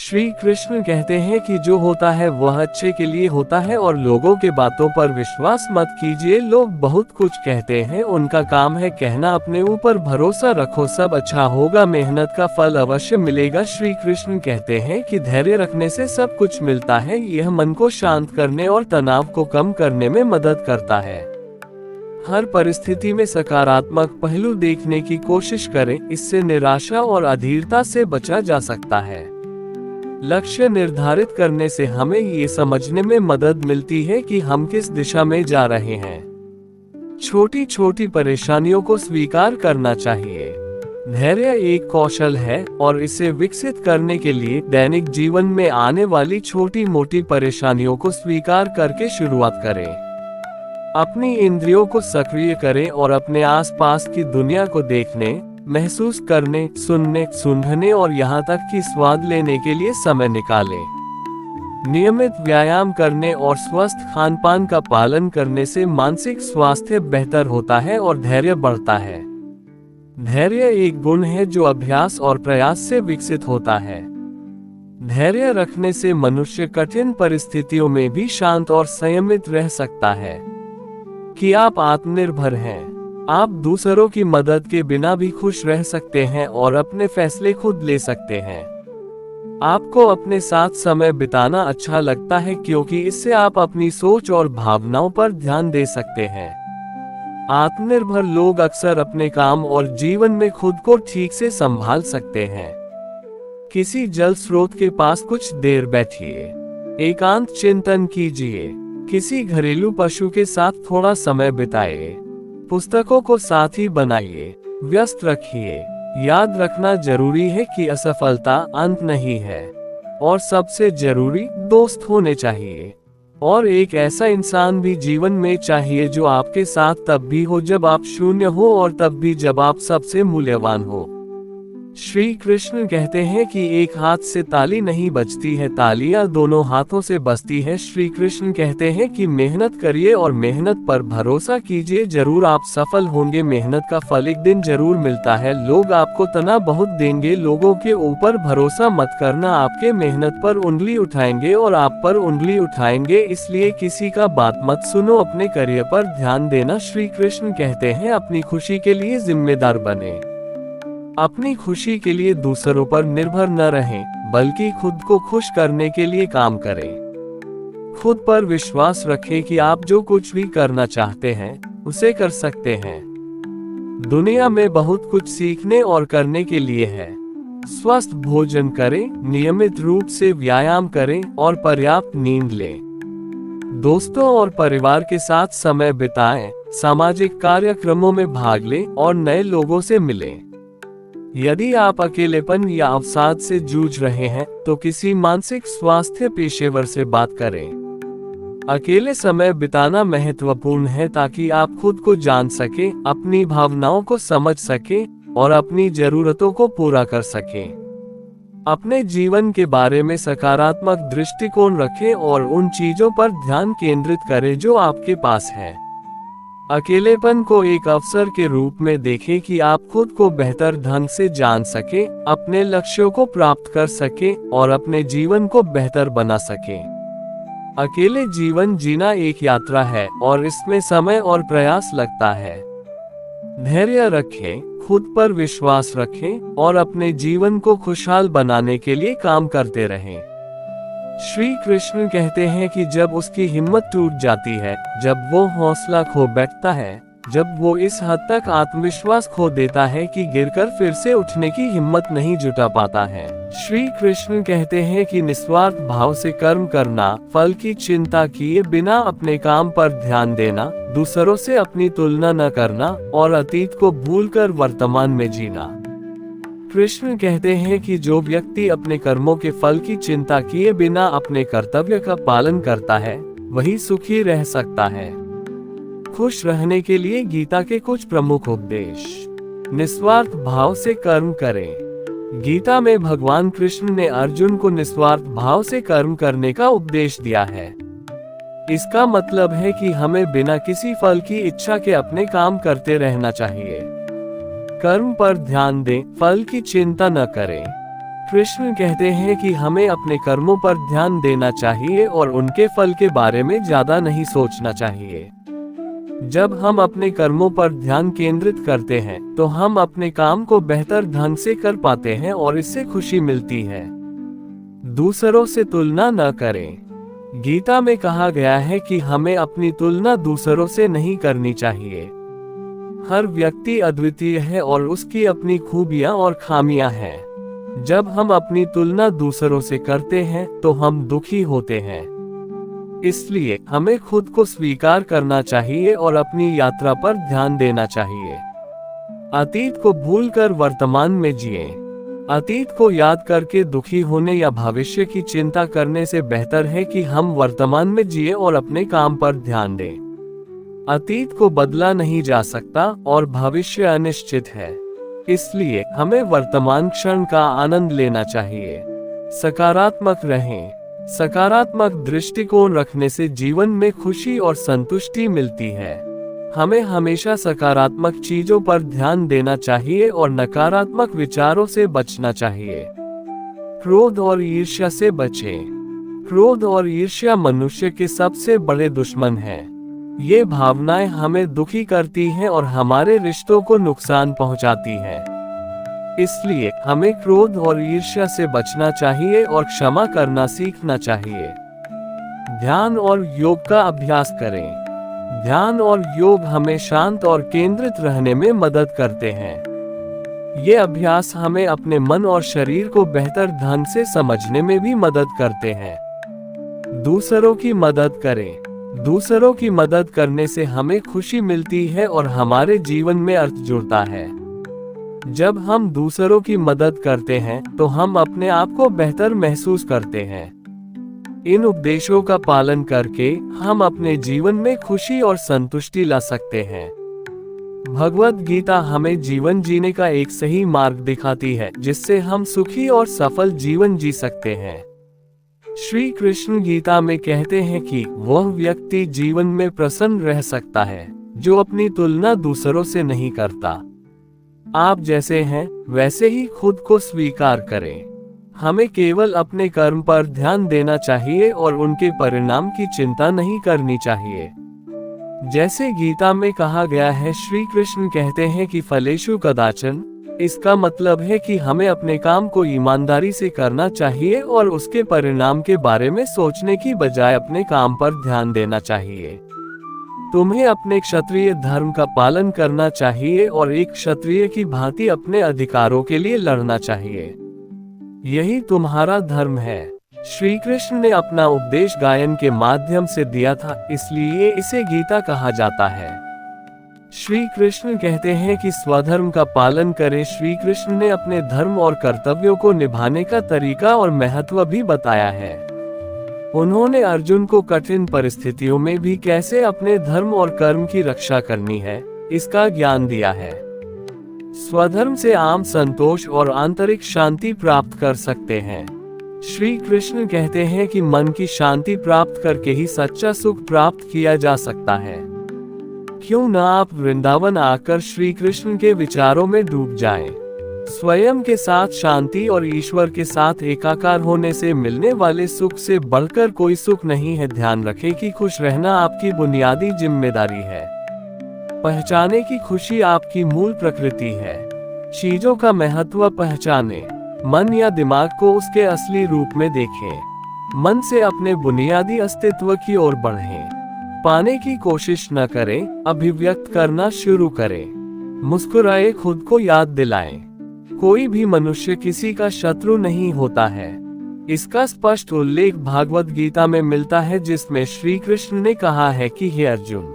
श्री कृष्ण कहते हैं कि जो होता है वह अच्छे के लिए होता है और लोगों के बातों पर विश्वास मत कीजिए। लोग बहुत कुछ कहते हैं, उनका काम है कहना। अपने ऊपर भरोसा रखो, सब अच्छा होगा, मेहनत का फल अवश्य मिलेगा। श्री कृष्ण कहते हैं कि धैर्य रखने से सब कुछ मिलता है। यह मन को शांत करने और तनाव को कम करने में मदद करता है। हर परिस्थिति में सकारात्मक पहलू देखने की कोशिश करें, इससे निराशा और अधीरता से बचा जा सकता है। लक्ष्य निर्धारित करने से हमें ये समझने में मदद मिलती है कि हम किस दिशा में जा रहे हैं। छोटी छोटी परेशानियों को स्वीकार करना चाहिए। धैर्य एक कौशल है और इसे विकसित करने के लिए दैनिक जीवन में आने वाली छोटी मोटी परेशानियों को स्वीकार करके शुरुआत करें। अपनी इंद्रियों को सक्रिय करें और अपने आसपास की दुनिया को देखने, महसूस करने, सुनने, सूंघने और यहाँ तक कि स्वाद लेने के लिए समय निकालें। नियमित व्यायाम करने और स्वस्थ खानपान का पालन करने से मानसिक स्वास्थ्य बेहतर होता है और धैर्य बढ़ता है। धैर्य एक गुण है जो अभ्यास और प्रयास से विकसित होता है। धैर्य रखने से मनुष्य कठिन परिस्थितियों में भी शांत और संयमित रह सकता है। कि आप आत्मनिर्भर हैं। आप दूसरों की मदद के बिना भी खुश रह सकते हैं और अपने फैसले खुद ले सकते हैं। आपको अपने साथ समय बिताना अच्छा लगता है क्योंकि इससे आप अपनी सोच और भावनाओं पर ध्यान दे सकते हैं। आत्मनिर्भर लोग अक्सर अपने काम और जीवन में खुद को ठीक से संभाल सकते हैं। किसी जल स्रोत के पास कुछ देर बैठिए, एकांत चिंतन कीजिए, किसी घरेलू पशु के साथ थोड़ा समय बिताइए, पुस्तकों को साथी बनाइए, व्यस्त रखिए। याद रखना जरूरी है कि असफलता अंत नहीं है और सबसे जरूरी दोस्त होने चाहिए। और एक ऐसा इंसान भी जीवन में चाहिए जो आपके साथ तब भी हो जब आप शून्य हो और तब भी जब आप सबसे मूल्यवान हो। श्री कृष्ण कहते हैं कि एक हाथ से ताली नहीं बजती है, तालियां दोनों हाथों से बजती है। श्री कृष्ण कहते हैं कि मेहनत करिए और मेहनत पर भरोसा कीजिए, जरूर आप सफल होंगे। मेहनत का फल एक दिन जरूर मिलता है। लोग आपको तना बहुत देंगे, लोगों के ऊपर भरोसा मत करना, आपके मेहनत पर उंगली उठाएंगे और आप पर उंगली उठाएंगे, इसलिए किसी का बात मत सुनो, अपने करियर पर ध्यान देना। श्री कृष्ण कहते हैं अपनी खुशी के लिए जिम्मेदार बने। अपनी खुशी के लिए दूसरों पर निर्भर न रहें, बल्कि खुद को खुश करने के लिए काम करें। खुद पर विश्वास रखें कि आप जो कुछ भी करना चाहते हैं उसे कर सकते हैं। दुनिया में बहुत कुछ सीखने और करने के लिए है। स्वस्थ भोजन करें, नियमित रूप से व्यायाम करें और पर्याप्त नींद लें। दोस्तों और परिवार के साथ समय बिताएं, सामाजिक कार्यक्रमों में भाग लें और नए लोगों से मिलें। यदि आप अकेलेपन या अवसाद से जूझ रहे हैं तो किसी मानसिक स्वास्थ्य पेशेवर से बात करें। अकेले समय बिताना महत्वपूर्ण है ताकि आप खुद को जान सकें, अपनी भावनाओं को समझ सकें और अपनी जरूरतों को पूरा कर सकें। अपने जीवन के बारे में सकारात्मक दृष्टिकोण रखें और उन चीजों पर ध्यान केंद्रित करें जो आपके पास है। अकेलेपन को एक अवसर के रूप में देखें कि आप खुद को बेहतर ढंग से जान सकें, अपने लक्ष्यों को प्राप्त कर सकें और अपने जीवन को बेहतर बना सकें। अकेले जीवन जीना एक यात्रा है और इसमें समय और प्रयास लगता है। धैर्य रखें, खुद पर विश्वास रखें और अपने जीवन को खुशहाल बनाने के लिए काम करते रहें। श्री कृष्ण कहते हैं कि जब उसकी हिम्मत टूट जाती है, जब वो हौसला खो बैठता है, जब वो इस हद तक आत्मविश्वास खो देता है कि गिरकर फिर से उठने की हिम्मत नहीं जुटा पाता है। श्री कृष्ण कहते हैं कि निस्वार्थ भाव से कर्म करना, फल की चिंता किए बिना अपने काम पर ध्यान देना, दूसरों से अपनी तुलना न करना और अतीत को भूलकर वर्तमान में जीना। कृष्ण कहते हैं कि जो व्यक्ति अपने कर्मों के फल की चिंता किए बिना अपने कर्तव्य का पालन करता है, वही सुखी रह सकता है। खुश रहने के लिए गीता के कुछ प्रमुख उपदेश। निस्वार्थ भाव से कर्म करें। गीता में भगवान कृष्ण ने अर्जुन को निस्वार्थ भाव से कर्म करने का उपदेश दिया है। इसका मतलब है कि हमें बिना किसी फल की इच्छा के अपने काम करते रहना चाहिए। कर्म पर ध्यान दें, फल की चिंता न करें। कृष्ण कहते हैं कि हमें अपने कर्मों पर ध्यान देना चाहिए और उनके फल के बारे में ज्यादा नहीं सोचना चाहिए। जब हम अपने कर्मों पर ध्यान केंद्रित करते हैं तो हम अपने काम को बेहतर ढंग से कर पाते हैं और इससे खुशी मिलती है। दूसरों से तुलना न करें। गीता में कहा गया है कि हमें अपनी तुलना दूसरों से नहीं करनी चाहिए। हर व्यक्ति अद्वितीय है और उसकी अपनी खूबियां और खामियां हैं। जब हम अपनी तुलना दूसरों से करते हैं तो हम दुखी होते हैं। इसलिए हमें खुद को स्वीकार करना चाहिए और अपनी यात्रा पर ध्यान देना चाहिए। अतीत को भूलकर वर्तमान में जिएं। अतीत को याद करके दुखी होने या भविष्य की चिंता करने से बेहतर है कि हम वर्तमान में जिए और अपने काम पर ध्यान दें। अतीत को बदला नहीं जा सकता और भविष्य अनिश्चित है, इसलिए हमें वर्तमान क्षण का आनंद लेना चाहिए। सकारात्मक रहें। सकारात्मक दृष्टिकोण रखने से जीवन में खुशी और संतुष्टि मिलती है। हमें हमेशा सकारात्मक चीजों पर ध्यान देना चाहिए और नकारात्मक विचारों से बचना चाहिए। क्रोध और ईर्ष्या से बचें। क्रोध और ईर्ष्या मनुष्य के सबसे बड़े दुश्मन हैं। ये भावनाएं हमें दुखी करती हैं और हमारे रिश्तों को नुकसान पहुंचाती हैं। इसलिए हमें क्रोध और ईर्ष्या से बचना चाहिए और क्षमा करना सीखना चाहिए। ध्यान और योग का अभ्यास करें। ध्यान और योग हमें शांत और केंद्रित रहने में मदद करते हैं। ये अभ्यास हमें अपने मन और शरीर को बेहतर ढंग से समझने में भी मदद करते हैं। दूसरों की मदद करें। दूसरों की मदद करने से हमें खुशी मिलती है और हमारे जीवन में अर्थ जुड़ता है। जब हम दूसरों की मदद करते हैं तो हम अपने आप को बेहतर महसूस करते हैं। इन उपदेशों का पालन करके हम अपने जीवन में खुशी और संतुष्टि ला सकते हैं। भगवद गीता हमें जीवन जीने का एक सही मार्ग दिखाती है, जिससे हम सुखी और सफल जीवन जी सकते हैं। श्री कृष्ण गीता में कहते हैं कि वह व्यक्ति जीवन में प्रसन्न रह सकता है जो अपनी तुलना दूसरों से नहीं करता। आप जैसे हैं वैसे ही खुद को स्वीकार करें। हमें केवल अपने कर्म पर ध्यान देना चाहिए और उनके परिणाम की चिंता नहीं करनी चाहिए। जैसे गीता में कहा गया है, श्री कृष्ण कहते हैं कि फलेषु कदाचन। इसका मतलब है कि हमें अपने काम को ईमानदारी से करना चाहिए और उसके परिणाम के बारे में सोचने की बजाय अपने काम पर ध्यान देना चाहिए। तुम्हें अपने क्षत्रिय धर्म का पालन करना चाहिए और एक क्षत्रिय की भांति अपने अधिकारों के लिए लड़ना चाहिए। यही तुम्हारा धर्म है। श्री कृष्ण ने अपना उपदेश गायन के माध्यम से दिया था, इसलिए इसे गीता कहा जाता है। श्री कृष्ण कहते हैं कि स्वधर्म का पालन करें। श्री कृष्ण ने अपने धर्म और कर्तव्यों को निभाने का तरीका और महत्व भी बताया है। उन्होंने अर्जुन को कठिन परिस्थितियों में भी कैसे अपने धर्म और कर्म की रक्षा करनी है, इसका ज्ञान दिया है। स्वधर्म से आम संतोष और आंतरिक शांति प्राप्त कर सकते हैं। श्री कृष्ण कहते हैं कि मन की शांति प्राप्त करके ही सच्चा सुख प्राप्त किया जा सकता है। क्यों न आप वृंदावन आकर श्री कृष्ण के विचारों में डूब जाएं। स्वयं के साथ शांति और ईश्वर के साथ एकाकार होने से मिलने वाले सुख से बढ़कर कोई सुख नहीं है। ध्यान रखें कि खुश रहना आपकी बुनियादी जिम्मेदारी है। पहचाने की खुशी आपकी मूल प्रकृति है। चीजों का महत्व पहचाने। मन या दिमाग को उसके असली रूप में देखें। मन से अपने बुनियादी अस्तित्व की ओर बढ़ें। पाने की कोशिश न करें, अभिव्यक्त करना शुरू करें। मुस्कुराए, खुद को याद दिलाएं। कोई भी मनुष्य किसी का शत्रु नहीं होता है। इसका स्पष्ट उल्लेख भागवत गीता में मिलता है, जिसमें श्री कृष्ण ने कहा है कि हे अर्जुन,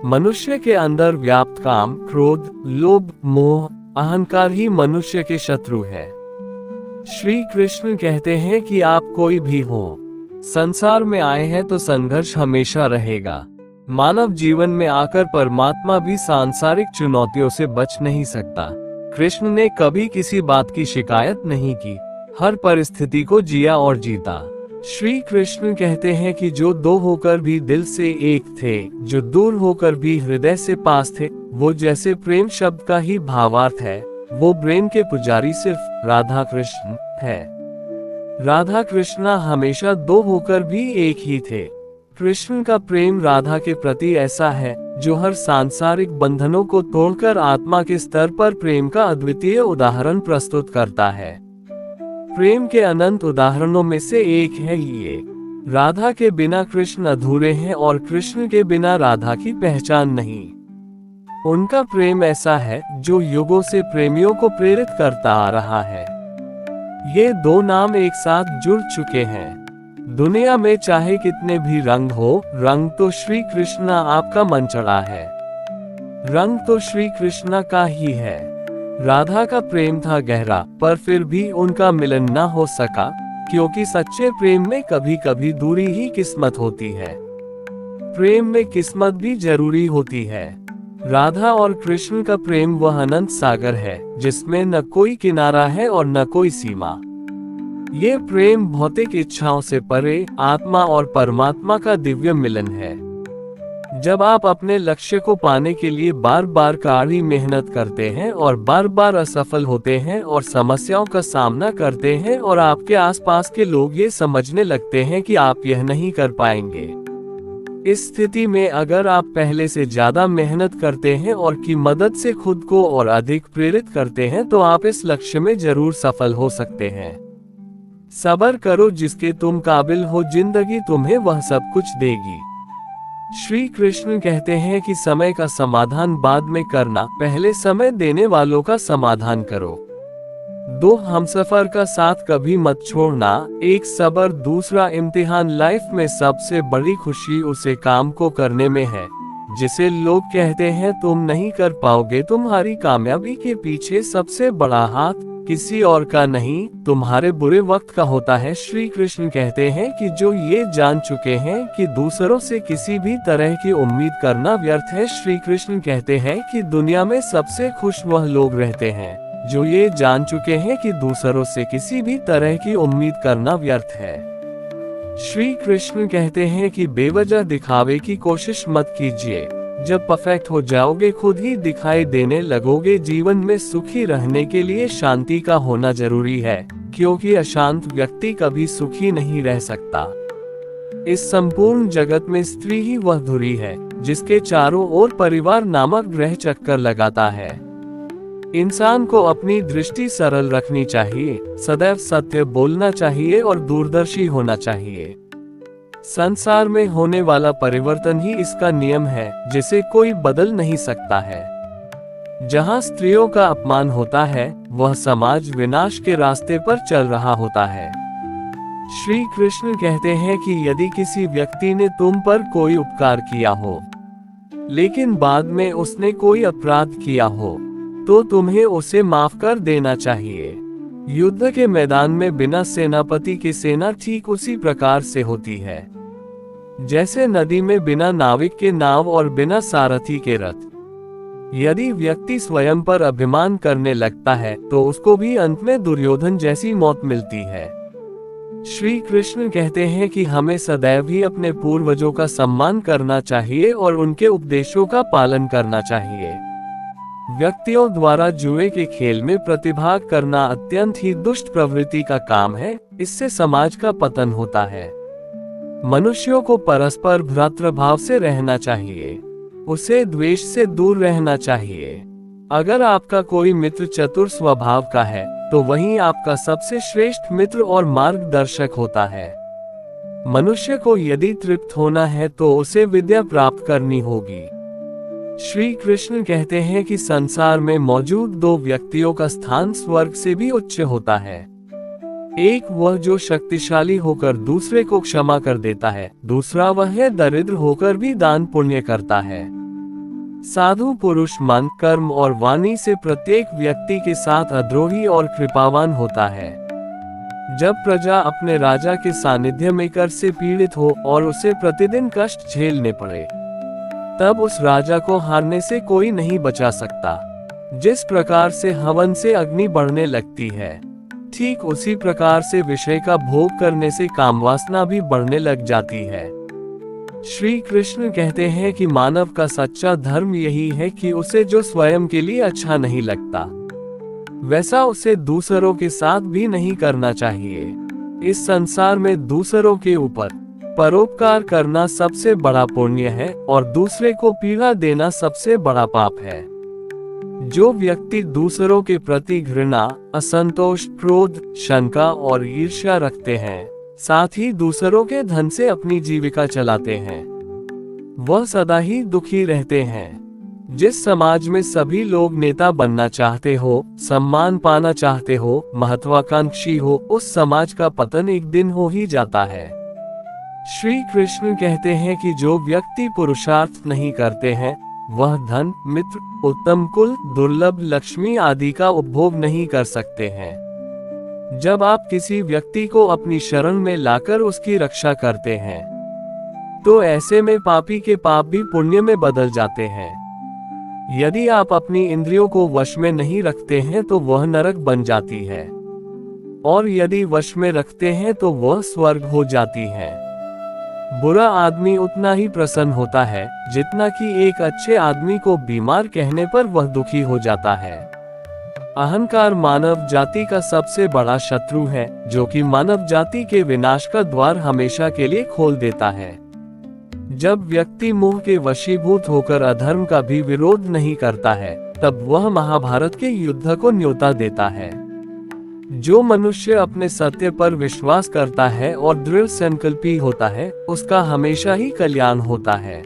मनुष्य के अंदर व्याप्त काम, क्रोध, लोभ, मोह, अहंकार ही मनुष्य के शत्रु है। श्री कृष्ण कहते हैं कि आप कोई भी हो, संसार में आए हैं तो संघर्ष हमेशा रहेगा। मानव जीवन में आकर परमात्मा भी सांसारिक चुनौतियों से बच नहीं सकता। कृष्ण ने कभी किसी बात की शिकायत नहीं की, हर परिस्थिति को जिया और जीता। श्री कृष्ण कहते हैं कि जो दो होकर भी दिल से एक थे, जो दूर होकर भी हृदय से पास थे, वो जैसे प्रेम शब्द का ही भावार्थ है, वो प्रेम के पुजारी सिर्फ राधा कृष्ण है। राधा कृष्णा हमेशा दो होकर भी एक ही थे। कृष्ण का प्रेम राधा के प्रति ऐसा है जो हर सांसारिक बंधनों को तोड़कर आत्मा के स्तर पर प्रेम का अद्वितीय उदाहरण प्रस्तुत करता है। प्रेम के अनंत उदाहरणों में से एक है ये। राधा के बिना कृष्ण अधूरे हैं और कृष्ण के बिना राधा की पहचान नहीं। उनका प्रेम ऐसा है जो युगों से प्रेमियों को प्रेरित करता आ रहा है। ये दो नाम एक साथ जुड़ चुके हैं। दुनिया में चाहे कितने भी रंग हो, रंग तो श्री कृष्णा आपका मन चढ़ा है। रंग तो श्री कृष्णा का ही है। राधा का प्रेम था गहरा, पर फिर भी उनका मिलन न हो सका, क्योंकि सच्चे प्रेम में कभी कभी दूरी ही किस्मत होती है। प्रेम में किस्मत भी जरूरी होती है। राधा और कृष्ण का प्रेम वह अनंत सागर है जिसमें न कोई किनारा है और न कोई सीमा। ये प्रेम भौतिक इच्छाओं से परे आत्मा और परमात्मा का दिव्य मिलन है। जब आप अपने लक्ष्य को पाने के लिए बार बार कड़ी मेहनत करते हैं और बार बार असफल होते हैं और समस्याओं का सामना करते हैं और आपके आसपास के लोग ये समझने लगते हैं कि आप यह नहीं कर पाएंगे, इस स्थिति में अगर आप पहले से ज्यादा मेहनत करते हैं और की मदद से खुद को और अधिक प्रेरित करते हैं तो आप इस लक्ष्य में जरूर सफल हो सकते हैं। सब्र करो, जिसके तुम काबिल हो जिंदगी तुम्हें वह सब कुछ देगी। श्री कृष्ण कहते हैं कि समय का समाधान बाद में करना, पहले समय देने वालों का समाधान करो। दो हमसफर का साथ कभी मत छोड़ना, एक सब्र दूसरा इम्तिहान। लाइफ में सबसे बड़ी खुशी उसे काम को करने में है जिसे लोग कहते हैं तुम नहीं कर पाओगे। तुम्हारी कामयाबी के पीछे सबसे बड़ा हाथ किसी और का नहीं, तुम्हारे बुरे वक्त का होता है। श्री कृष्ण कहते हैं कि जो ये जान चुके हैं कि दूसरों से किसी भी तरह की उम्मीद करना व्यर्थ है। श्री कृष्ण कहते हैं कि दुनिया में सबसे खुश वह लोग रहते हैं जो ये जान चुके हैं कि दूसरों से किसी भी तरह की उम्मीद करना व्यर्थ है। श्री कृष्ण कहते हैं कि बेवजह दिखावे की कोशिश मत कीजिए। जब परफेक्ट हो जाओगे खुद ही दिखाई देने लगोगे। जीवन में सुखी रहने के लिए शांति का होना जरूरी है, क्योंकि अशांत व्यक्ति कभी सुखी नहीं रह सकता। इस संपूर्ण जगत में स्त्री ही वह धुरी है जिसके चारों ओर परिवार नामक ग्रह चक्कर लगाता है। इंसान को अपनी दृष्टि सरल रखनी चाहिए, सदैव सत्य बोलना चाहिए और दूरदर्शी होना चाहिए। संसार में होने वाला परिवर्तन ही इसका नियम है जिसे कोई बदल नहीं सकता है। जहाँ स्त्रियों का अपमान होता है वह समाज विनाश के रास्ते पर चल रहा होता है। श्री कृष्ण कहते हैं कि यदि किसी व्यक्ति ने तुम पर कोई उपकार किया हो लेकिन बाद में उसने कोई अपराध किया हो तो तुम्हें उसे माफ कर देना चाहिए। युद्ध के मैदान में बिना सेनापति की सेना ठीक उसी प्रकार से होती है जैसे नदी में बिना नाविक के नाव और बिना सारथी के रथ। यदि व्यक्ति स्वयं पर अभिमान करने लगता है तो उसको भी अंत में दुर्योधन जैसी मौत मिलती है। श्री कृष्ण कहते हैं कि हमें सदैव ही अपने पूर्वजों का सम्मान करना चाहिए और उनके उपदेशों का पालन करना चाहिए। व्यक्तियों द्वारा जुए के खेल में प्रतिभाग करना अत्यंत ही दुष्ट प्रवृत्ति का काम है। इससे समाज का पतन होता है। मनुष्यों को परस्पर भ्रातृभाव से रहना चाहिए, उसे द्वेष से दूर रहना चाहिए। अगर आपका कोई मित्र चतुर स्वभाव का है तो वही आपका सबसे श्रेष्ठ मित्र और मार्गदर्शक होता है। मनुष्य को यदि तृप्त होना है तो उसे विद्या प्राप्त करनी होगी। श्री कृष्ण कहते हैं कि संसार में मौजूद दो व्यक्तियों का स्थान स्वर्ग से भी उच्च होता है। एक वह जो शक्तिशाली होकर दूसरे को क्षमा कर देता है, दूसरा वह है दरिद्र होकर भी दान पुण्य करता है। साधु पुरुष मन, कर्म और वाणी से प्रत्येक व्यक्ति के साथ अद्रोही और कृपावान होता है। जब प्रजा अपने राजा के सानिध्य में कर से पीड़ित हो और उसे प्रतिदिन कष्ट झेलने पड़े तब उस राजा को हारने से कोई नहीं बचा सकता। जिस प्रकार से हवन से अग्नि बढ़ने लगती है ठीक उसी प्रकार से विषय का भोग करने से कामवासना भी बढ़ने लग जाती है। श्री कृष्ण कहते हैं कि मानव का सच्चा धर्म यही है कि उसे जो स्वयं के लिए अच्छा नहीं लगता वैसा उसे दूसरों के साथ भी नहीं करना चाहिए। इस संसार में दूसरों के ऊपर परोपकार करना सबसे बड़ा पुण्य है और दूसरे को पीड़ा देना सबसे बड़ा पाप है। जो व्यक्ति दूसरों के प्रति घृणा, असंतोष, क्रोध, शंका और ईर्ष्या रखते हैं, साथ ही दूसरों के धन से अपनी जीविका चलाते हैं, वह सदा ही दुखी रहते हैं। जिस समाज में सभी लोग नेता बनना चाहते हो, सम्मान पाना चाहते हो, महत्वाकांक्षी हो, उस समाज का पतन एक दिन हो ही जाता है। श्री कृष्ण कहते हैं कि जो व्यक्ति पुरुषार्थ नहीं करते हैं, वह धन, मित्र, उत्तम कुल, दुर्लभ लक्ष्मी आदि का उपभोग नहीं कर सकते हैं। जब आप किसी व्यक्ति को अपनी शरण में लाकर उसकी रक्षा करते हैं, तो ऐसे में पापी के पाप भी पुण्य में बदल जाते हैं। यदि आप अपनी इंद्रियों को वश में नहीं रखते हैं तो वह नरक बन जाती है, और यदि वश में रखते हैं तो वह स्वर्ग हो जाती है। बुरा आदमी उतना ही प्रसन्न होता है जितना कि एक अच्छे आदमी को बीमार कहने पर वह दुखी हो जाता है। अहंकार मानव जाति का सबसे बड़ा शत्रु है, जो कि मानव जाति के विनाश का द्वार हमेशा के लिए खोल देता है। जब व्यक्ति मोह के वशीभूत होकर अधर्म का भी विरोध नहीं करता है, तब वह महाभारत के युद्ध को न्योता देता है। जो मनुष्य अपने सत्य पर विश्वास करता है और दृढ़ संकल्पी होता है, उसका हमेशा ही कल्याण होता है।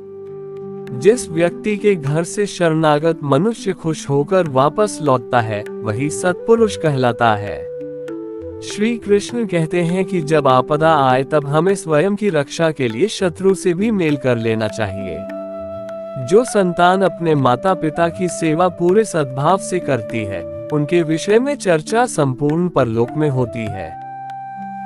जिस व्यक्ति के घर से शरणागत मनुष्य खुश होकर वापस लौटता है, वही सत्पुरुष कहलाता है। श्री कृष्ण कहते हैं कि जब आपदा आए तब हमें स्वयं की रक्षा के लिए शत्रु से भी मेल कर लेना चाहिए। जो संतान अपने माता पिता की सेवा पूरे सद्भाव से करती है, उनके विषय में चर्चा संपूर्ण परलोक में होती है।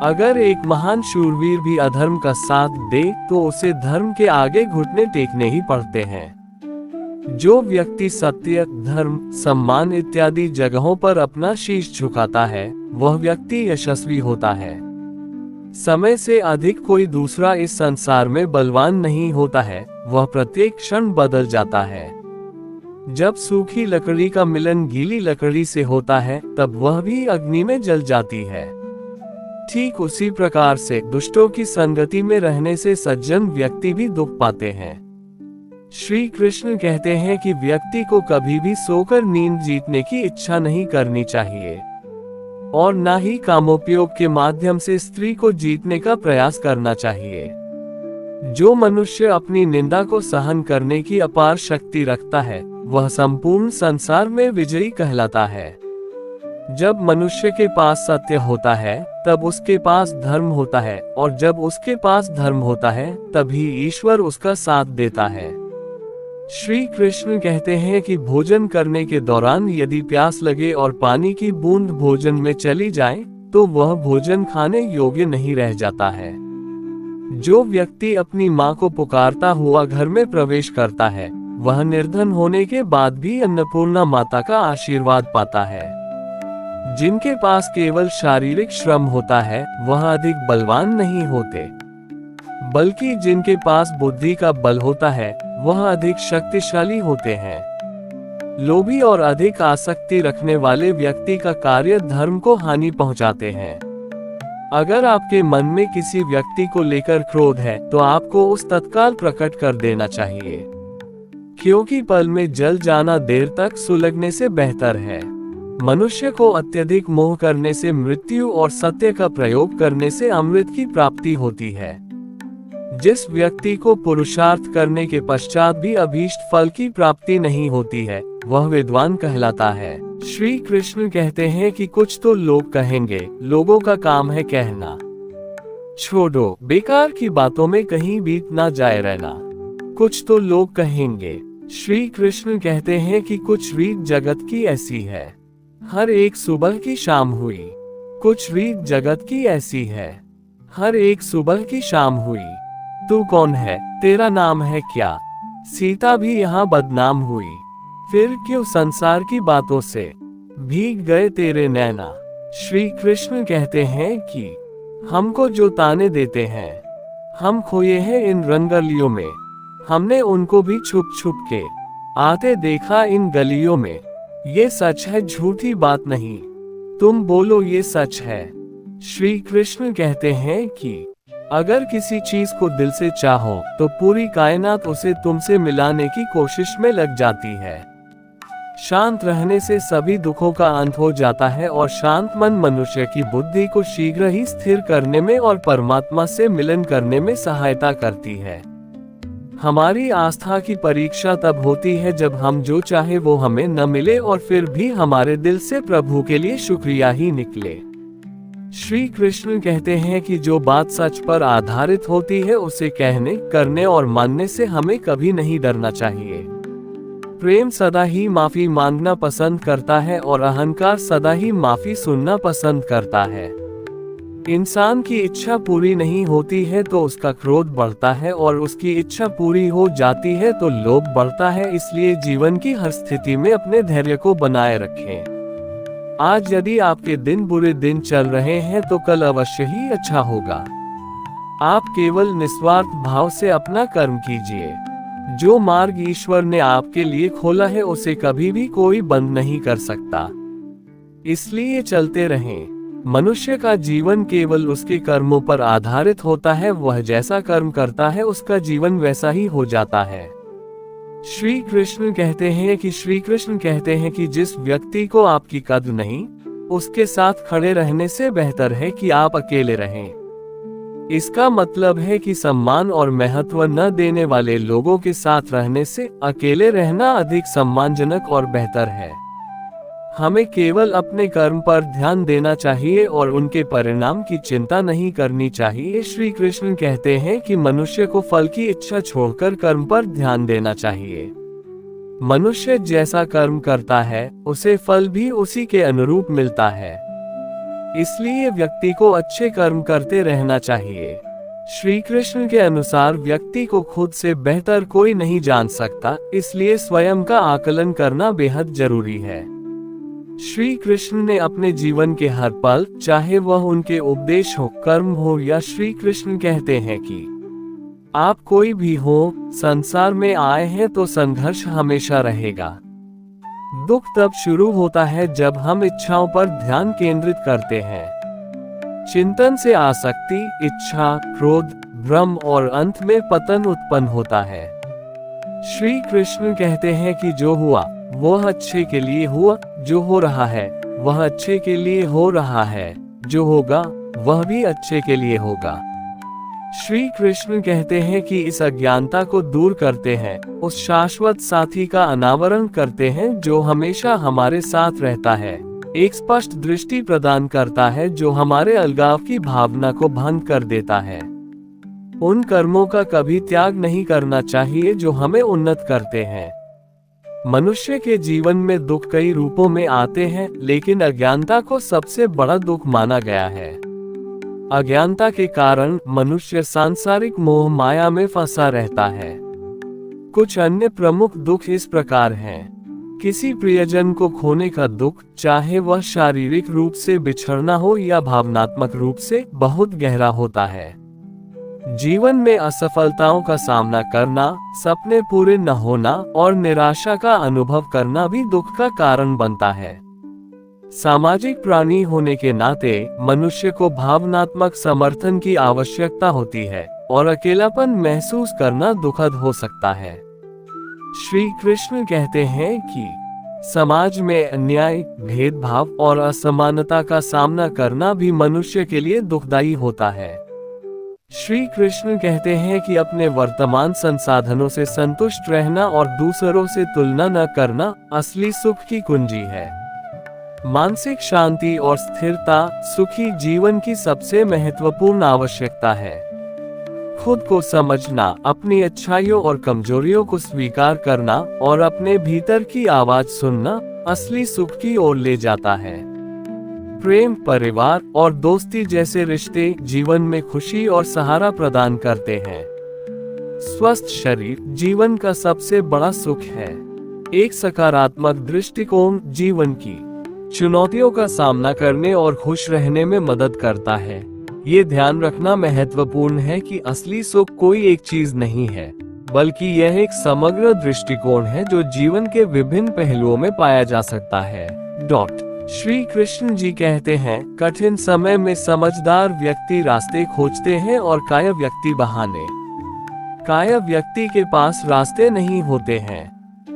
अगर एक महान शूरवीर भी अधर्म का साथ दे तो उसे धर्म के आगे घुटने टेकने ही पड़ते हैं। जो व्यक्ति सत्य, धर्म, सम्मान इत्यादि जगहों पर अपना शीश झुकाता है, वह व्यक्ति यशस्वी होता है। समय से अधिक कोई दूसरा इस संसार में बलवान नहीं होता है, वह प्रत्येक क्षण बदल जाता है। जब सूखी लकड़ी का मिलन गीली लकड़ी से होता है, तब वह भी अग्नि में जल जाती है। ठीक उसी प्रकार से दुष्टों की संगति में रहने से सज्जन व्यक्ति भी दुख पाते हैं। श्री कृष्ण कहते हैं कि व्यक्ति को कभी भी सोकर नींद जीतने की इच्छा नहीं करनी चाहिए, और न ही कामोपयोग के माध्यम से स्त्री को जीतने का प्रयास करना चाहिए। जो मनुष्य अपनी निंदा को सहन करने की अपार शक्ति रखता है, वह संपूर्ण संसार में विजयी कहलाता है। जब मनुष्य के पास सत्य होता है, तब उसके पास धर्म होता है, और जब उसके पास धर्म होता है, तभी ईश्वर उसका साथ देता है। श्री कृष्ण कहते हैं कि भोजन करने के दौरान यदि प्यास लगे और पानी की बूंद भोजन में चली जाए, तो वह भोजन खाने योग्य नहीं रह जाता है। जो व्यक्ति अपनी माँ को पुकारता हुआ घर में प्रवेश करता है, वह निर्धन होने के बाद भी अन्नपूर्णा माता का आशीर्वाद पाता है। जिनके पास केवल शारीरिक श्रम होता है, वह अधिक बलवान नहीं होते, बल्कि जिनके पास बुद्धि का बल होता है, वह अधिक शक्तिशाली होते हैं। लोभी और अधिक आसक्ति रखने वाले व्यक्ति का कार्य धर्म को हानि पहुंचाते हैं। अगर आपके मन में किसी व्यक्ति को लेकर क्रोध है, तो आपको उस तत्काल प्रकट कर देना चाहिए, क्योंकि पल में जल जाना देर तक सुलगने से बेहतर है। मनुष्य को अत्यधिक मोह करने से मृत्यु और सत्य का प्रयोग करने से अमृत की प्राप्ति होती है। जिस व्यक्ति को पुरुषार्थ करने के पश्चात भी अभीष्ट फल की प्राप्ति नहीं होती है, वह विद्वान कहलाता है। श्री कृष्ण कहते हैं कि कुछ तो लोग कहेंगे, लोगों का काम है कहना। छोड़ो, बेकार की बातों में कहीं बीत ना जाए रहना। कुछ तो लोग कहेंगे। श्री कृष्ण कहते हैं कि कुछ रीत जगत की ऐसी है, हर एक सुबह की शाम हुई। कुछ रीत जगत की ऐसी है, हर एक सुबह की शाम हुई। तू कौन है, तेरा नाम है क्या? सीता भी यहाँ बदनाम हुई, फिर क्यों संसार की बातों से भीग गए तेरे नैना। श्री कृष्ण कहते हैं कि हमको जो ताने देते हैं, हम खोए हैं इन रंगलियों में। हमने उनको भी छुप छुप के आते देखा इन गलियों में। ये सच है, झूठी बात नहीं। तुम बोलो ये सच है। श्री कृष्ण कहते हैं कि अगर किसी चीज को दिल से चाहो तो पूरी कायनात उसे तुमसे मिलाने की कोशिश में लग जाती है। शांत रहने से सभी दुखों का अंत हो जाता है और शांत मन मनुष्य की बुद्धि को शीघ्र ही स्थिर करने में और परमात्मा से मिलन करने में सहायता करती है। हमारी आस्था की परीक्षा तब होती है जब हम जो चाहे वो हमें न मिले और फिर भी हमारे दिल से प्रभु के लिए शुक्रिया ही निकले। श्री कृष्ण कहते हैं कि जो बात सच पर आधारित होती है उसे कहने, करने और मानने से हमें कभी नहीं डरना चाहिए। प्रेम सदा ही माफी मांगना पसंद करता है और अहंकार सदा ही माफी सुनना पसंद करता है। इंसान की इच्छा पूरी नहीं होती है तो उसका क्रोध बढ़ता है और उसकी इच्छा पूरी हो जाती है तो लोभ बढ़ता है। इसलिए जीवन की हर स्थिति में अपने धैर्य को बनाए रखें। आज यदि आपके दिन बुरे दिन चल रहे हैं तो कल अवश्य ही अच्छा होगा। आप केवल निस्वार्थ भाव से अपना कर्म कीजिए। जो मार्ग ईश्वर ने आपके लिए खोला है उसे कभी भी कोई बंद नहीं कर सकता, इसलिए चलते रहें। मनुष्य का जीवन केवल उसके कर्मों पर आधारित होता है। वह जैसा कर्म करता है उसका जीवन वैसा ही हो जाता है। श्री कृष्ण कहते हैं कि जिस व्यक्ति को आपकी कद्र नहीं, उसके साथ खड़े रहने से बेहतर है कि आप अकेले रहें। इसका मतलब है कि सम्मान और महत्व न देने वाले लोगों के साथ रहने से अकेले रहना अधिक सम्मानजनक और बेहतर है। हमें केवल अपने कर्म पर ध्यान देना चाहिए और उनके परिणाम की चिंता नहीं करनी चाहिए। श्री कृष्ण कहते हैं कि मनुष्य को फल की इच्छा छोड़कर कर्म पर ध्यान देना चाहिए। मनुष्य जैसा कर्म करता है उसे फल भी उसी के अनुरूप मिलता है, इसलिए व्यक्ति को अच्छे कर्म करते रहना चाहिए। श्री कृष्ण के अनुसार व्यक्ति को खुद से बेहतर कोई नहीं जान सकता, इसलिए स्वयं का आकलन करना बेहद जरूरी है। श्री कृष्ण ने अपने जीवन के हर पल, चाहे वह उनके उपदेश हो, कर्म हो या श्री कृष्ण कहते हैं कि आप कोई भी हो, संसार में आए हैं तो संघर्ष हमेशा रहेगा। दुख तब शुरू होता है जब हम इच्छाओं पर ध्यान केंद्रित करते हैं। चिंतन से आसक्ति, इच्छा, क्रोध, भ्रम और अंत में पतन उत्पन्न होता है। श्री कृष्ण कहते हैं कि जो हुआ वह अच्छे के लिए हुआ, जो हो रहा है वह अच्छे के लिए हो रहा है, जो होगा वह भी अच्छे के लिए होगा। श्री कृष्ण कहते हैं कि इस अज्ञानता को दूर करते हैं, उस शाश्वत साथी का अनावरण करते हैं जो हमेशा हमारे साथ रहता है, एक स्पष्ट दृष्टि प्रदान करता है जो हमारे अलगाव की भावना को भंग कर देता है। उन कर्मों का कभी त्याग नहीं करना चाहिए जो हमें उन्नत करते हैं। मनुष्य के जीवन में दुख कई रूपों में आते हैं, लेकिन अज्ञानता को सबसे बड़ा दुख माना गया है। अज्ञानता के कारण मनुष्य सांसारिक मोह माया में फंसा रहता है। कुछ अन्य प्रमुख दुख इस प्रकार हैं। किसी प्रियजन को खोने का दुख, चाहे वह शारीरिक रूप से बिछड़ना हो या भावनात्मक रूप से, बहुत गहरा होता है। जीवन में असफलताओं का सामना करना, सपने पूरे न होना और निराशा का अनुभव करना भी दुख का कारण बनता है। सामाजिक प्राणी होने के नाते मनुष्य को भावनात्मक समर्थन की आवश्यकता होती है और अकेलापन महसूस करना दुखद हो सकता है। श्री कृष्ण कहते हैं कि समाज में अन्याय, भेदभाव और असमानता का सामना करना भी मनुष्य के लिए दुखदायी होता है। श्री कृष्ण कहते हैं कि अपने वर्तमान संसाधनों से संतुष्ट रहना और दूसरों से तुलना न करना असली सुख की कुंजी है। मानसिक शांति और स्थिरता सुखी जीवन की सबसे महत्वपूर्ण आवश्यकता है। खुद को समझना, अपनी अच्छाइयों और कमजोरियों को स्वीकार करना और अपने भीतर की आवाज सुनना असली सुख की ओर ले जाता है। प्रेम, परिवार और दोस्ती जैसे रिश्ते जीवन में खुशी और सहारा प्रदान करते हैं। स्वस्थ शरीर जीवन का सबसे बड़ा सुख है। एक सकारात्मक दृष्टिकोण जीवन की चुनौतियों का सामना करने और खुश रहने में मदद करता है। ये ध्यान रखना महत्वपूर्ण है कि असली सुख कोई एक चीज नहीं है, बल्कि यह एक समग्र दृष्टिकोण है जो जीवन के विभिन्न पहलुओं में पाया जा सकता है। श्री कृष्ण जी कहते हैं, कठिन समय में समझदार व्यक्ति रास्ते खोजते हैं और कायर व्यक्ति बहाने। कायर व्यक्ति के पास रास्ते नहीं होते हैं।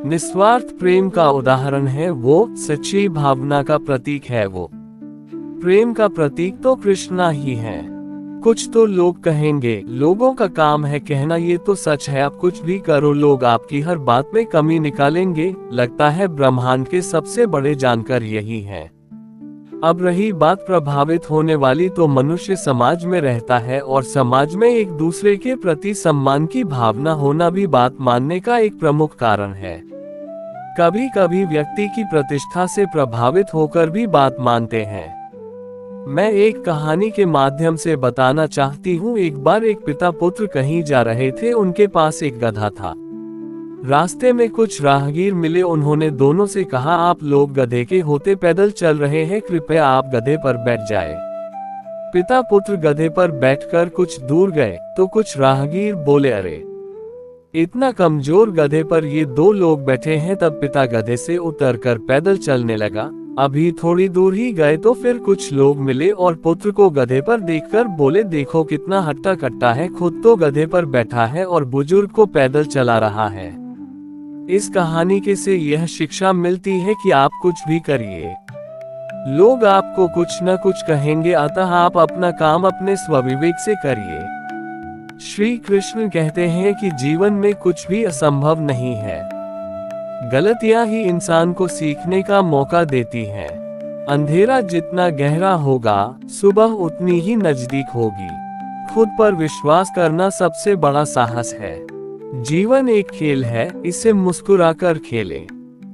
निस्वार्थ प्रेम का उदाहरण है वो, सच्ची भावना का प्रतीक है वो। प्रेम का प्रतीक तो कृष्णा ही है। कुछ तो लोग कहेंगे, लोगों का काम है कहना, ये तो सच है, आप कुछ भी करो लोग आपकी हर बात में कमी निकालेंगे। लगता है ब्रह्मांड के सबसे बड़े जानकार यही हैं। अब रही बात प्रभावित होने वाली, तो मनुष्य समाज में रहता है और समाज में एक दूसरे के प्रति सम्मान की भावना होना भी बात मानने का एक प्रमुख कारण है। कभी कभी व्यक्ति की प्रतिष्ठा से प्रभावित होकर भी बात मानते हैं। मैं एक कहानी के माध्यम से बताना चाहती हूँ। एक बार एक पिता पुत्र कहीं जा रहे थे। उनके पास एक गधा था। रास्ते में कुछ राहगीर मिले। उन्होंने दोनों से कहा, आप लोग गधे के होते पैदल चल रहे हैं, कृपया आप गधे पर बैठ जाए। पिता पुत्र गधे पर बैठकर कुछ दूर गए तो कुछ राहगीर बोले, अरे इतना कमजोर गधे पर ये दो लोग बैठे हैं। तब पिता गधे से उतरकर पैदल चलने लगा। अभी थोड़ी दूर ही गए तो फिर कुछ लोग मिले और पुत्र को गधे पर देखकर बोले, देखो कितना हट्टा कट्टा है, खुद तो गधे पर बैठा है और बुजुर्ग को पैदल चला रहा है। इस कहानी के से यह शिक्षा मिलती है कि आप कुछ भी करिए, लोग आपको कुछ न कुछ कहेंगे, अतः आप अपना काम अपने स्वविवेक से करिए। श्री कृष्ण कहते हैं कि जीवन में कुछ भी असंभव नहीं है। गलतियां ही इंसान को सीखने का मौका देती हैं। अंधेरा जितना गहरा होगा, सुबह उतनी ही नजदीक होगी। खुद पर विश्वास करना सबसे बड़ा साहस है। जीवन एक खेल है, इसे मुस्कुराकर खेलें।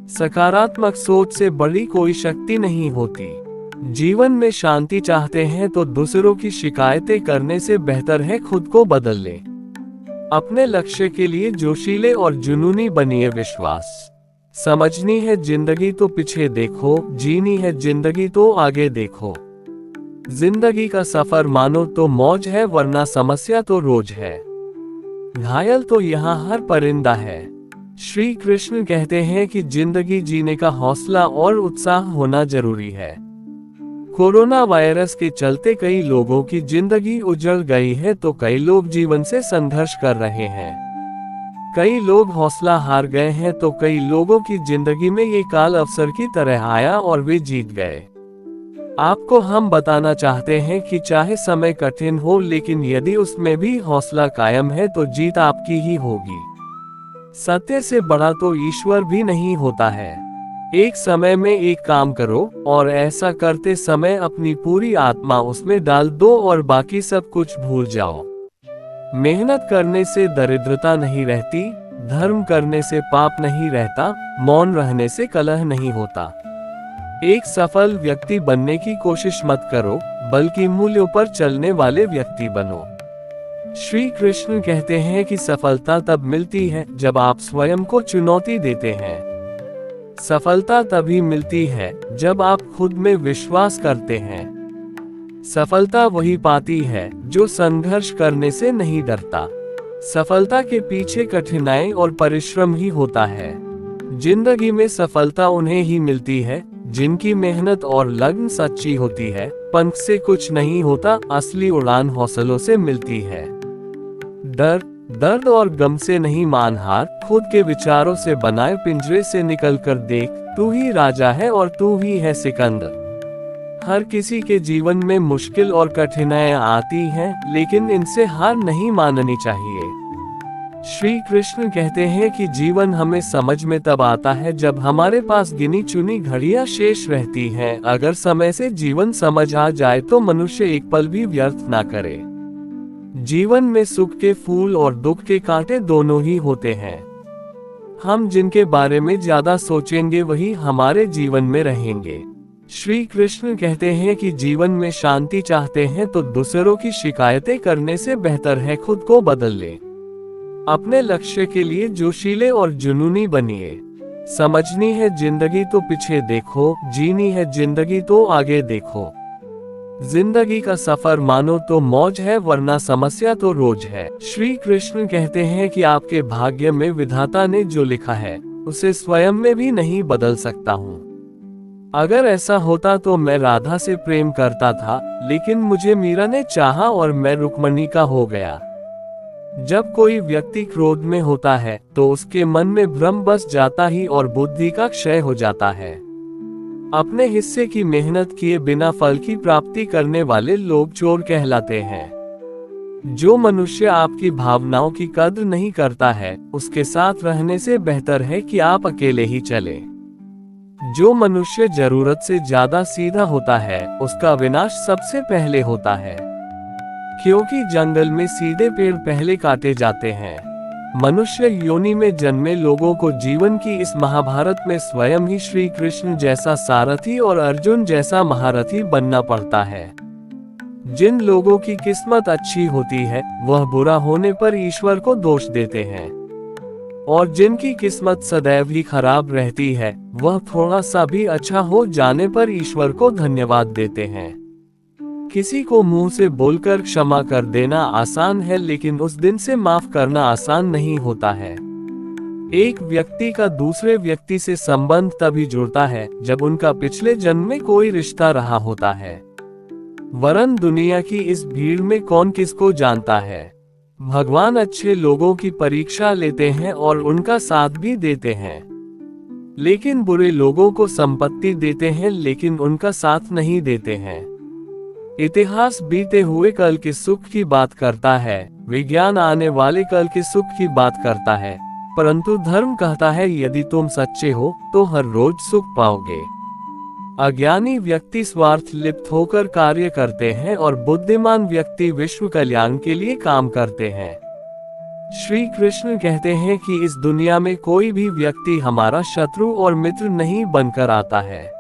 सकारात्मक सोच से बड़ी कोई शक्ति नहीं होती। जीवन में शांति चाहते हैं तो दूसरों की शिकायतें करने से बेहतर है खुद को बदल लें। अपने लक्ष्य के लिए जोशीले और जुनूनी बनिए। विश्वास समझनी है जिंदगी तो पीछे देखो, जीनी है जिंदगी तो आगे देखो। जिंदगी का सफर मानो तो मौज है, वरना समस्या तो रोज है। घायल तो यहाँ हर परिंदा है। श्री कृष्ण कहते हैं कि जिंदगी जीने का हौसला और उत्साह होना जरूरी है। कोरोना वायरस के चलते कई लोगों की जिंदगी उजड़ गई है तो कई लोग जीवन से संघर्ष कर रहे हैं। कई लोग हौसला हार गए हैं तो कई लोगों की जिंदगी में ये काल अवसर की तरह आया और वे जीत गए। आपको हम बताना चाहते हैं कि चाहे समय कठिन हो, लेकिन यदि उसमें भी हौसला कायम है तो जीत आपकी ही होगी। सत्य से बड़ा तो ईश्वर भी नहीं होता है। एक समय में एक काम करो और ऐसा करते समय अपनी पूरी आत्मा उसमें डाल दो और बाकी सब कुछ भूल जाओ। मेहनत करने से दरिद्रता नहीं रहती, धर्म करने से पाप नहीं रहता, मौन रहने से कलह नहीं होता। एक सफल व्यक्ति बनने की कोशिश मत करो, बल्कि मूल्यों पर चलने वाले व्यक्ति बनो। श्री कृष्ण कहते हैं कि सफलता तब मिलती है जब आप स्वयं को चुनौती देते हैं। सफलता तभी मिलती है जब आप खुद में विश्वास करते हैं। सफलता वही पाती है जो संघर्ष करने से नहीं डरता। सफलता के पीछे कठिनाई और परिश्रम ही होता है। जिंदगी में सफलता उन्हें ही मिलती है जिनकी मेहनत और लगन सच्ची होती है। पंख से कुछ नहीं होता, असली उड़ान हौसलों से मिलती है। दर्द और गम से नहीं मान हार, खुद के विचारों से बनाए पिंजरे से निकलकर देख, तू ही राजा है और तू ही है सिकंदर। हर किसी के जीवन में मुश्किल और कठिनाइयां आती हैं, लेकिन इनसे हार नहीं माननी चाहिए। श्री कृष्ण कहते हैं कि जीवन हमें समझ में तब आता है जब हमारे पास गिनी चुनी घड़ियां शेष रहती हैं। अगर समय से जीवन समझ आ जाए तो मनुष्य एक पल भी व्यर्थ ना करे। जीवन में सुख के फूल और दुख के कांटे दोनों ही होते हैं। हम जिनके बारे में ज्यादा सोचेंगे वही हमारे जीवन में रहेंगे। श्री कृष्ण कहते हैं कि जीवन में शांति चाहते हैं तो दूसरों की शिकायतें करने से बेहतर है खुद को बदल ले। अपने लक्ष्य के लिए जोशीले और जुनूनी बनिए। समझनी है जिंदगी तो पीछे देखो, जीनी है जिंदगी तो आगे देखो। जिंदगी का सफर मानो तो मौज है, वरना समस्या तो रोज है। श्री कृष्ण कहते हैं कि आपके भाग्य में विधाता ने जो लिखा है उसे स्वयं में भी नहीं बदल सकता हूँ। अगर ऐसा होता तो मैं राधा से प्रेम करता था, लेकिन मुझे मीरा ने चाहा और मैं रुक्मणी का हो गया। जब कोई व्यक्ति क्रोध में होता है तो उसके मन में भ्रम बस जाता ही और बुद्धि का क्षय हो जाता है। अपने हिस्से की मेहनत किए बिना फल की प्राप्ति करने वाले लोग चोर कहलाते हैं। जो मनुष्य आपकी भावनाओं की कद्र नहीं करता है, उसके साथ रहने से बेहतर है कि आप अकेले ही चलें। जो मनुष्य जरूरत से ज्यादा सीधा होता है, उसका विनाश सबसे पहले होता है, क्योंकि जंगल में सीधे पेड़ पहले काटे जाते हैं। मनुष्य योनि में जन्मे लोगों को जीवन की इस महाभारत में स्वयं ही श्री कृष्ण जैसा सारथी और अर्जुन जैसा महारथी बनना पड़ता है। जिन लोगों की किस्मत अच्छी होती है, वह बुरा होने पर ईश्वर को दोष देते हैं, और जिनकी किस्मत सदैव ही खराब रहती है, वह थोड़ा सा भी अच्छा हो जाने पर ईश्वर को धन्यवाद देते हैं। किसी को मुंह से बोलकर क्षमा कर देना आसान है, लेकिन उस दिन से माफ करना आसान नहीं होता है। एक व्यक्ति का दूसरे व्यक्ति से संबंध तभी जुड़ता है जब उनका पिछले जन्म में कोई रिश्ता रहा होता है, वरन दुनिया की इस भीड़ में कौन किसको जानता है। भगवान अच्छे लोगों की परीक्षा लेते हैं और उनका साथ भी देते हैं, लेकिन बुरे लोगों को संपत्ति देते हैं लेकिन उनका साथ नहीं देते हैं। इतिहास बीते हुए कल के सुख की बात करता है, विज्ञान आने वाले कल के सुख की बात करता है, परंतु धर्म कहता है यदि तुम सच्चे हो तो हर रोज सुख पाओगे। अज्ञानी व्यक्ति स्वार्थ लिप्त होकर कार्य करते हैं और बुद्धिमान व्यक्ति विश्व कल्याण के लिए काम करते हैं। श्री कृष्ण कहते हैं कि इस दुनिया में कोई भी व्यक्ति हमारा शत्रु और मित्र नहीं बनकर आता है,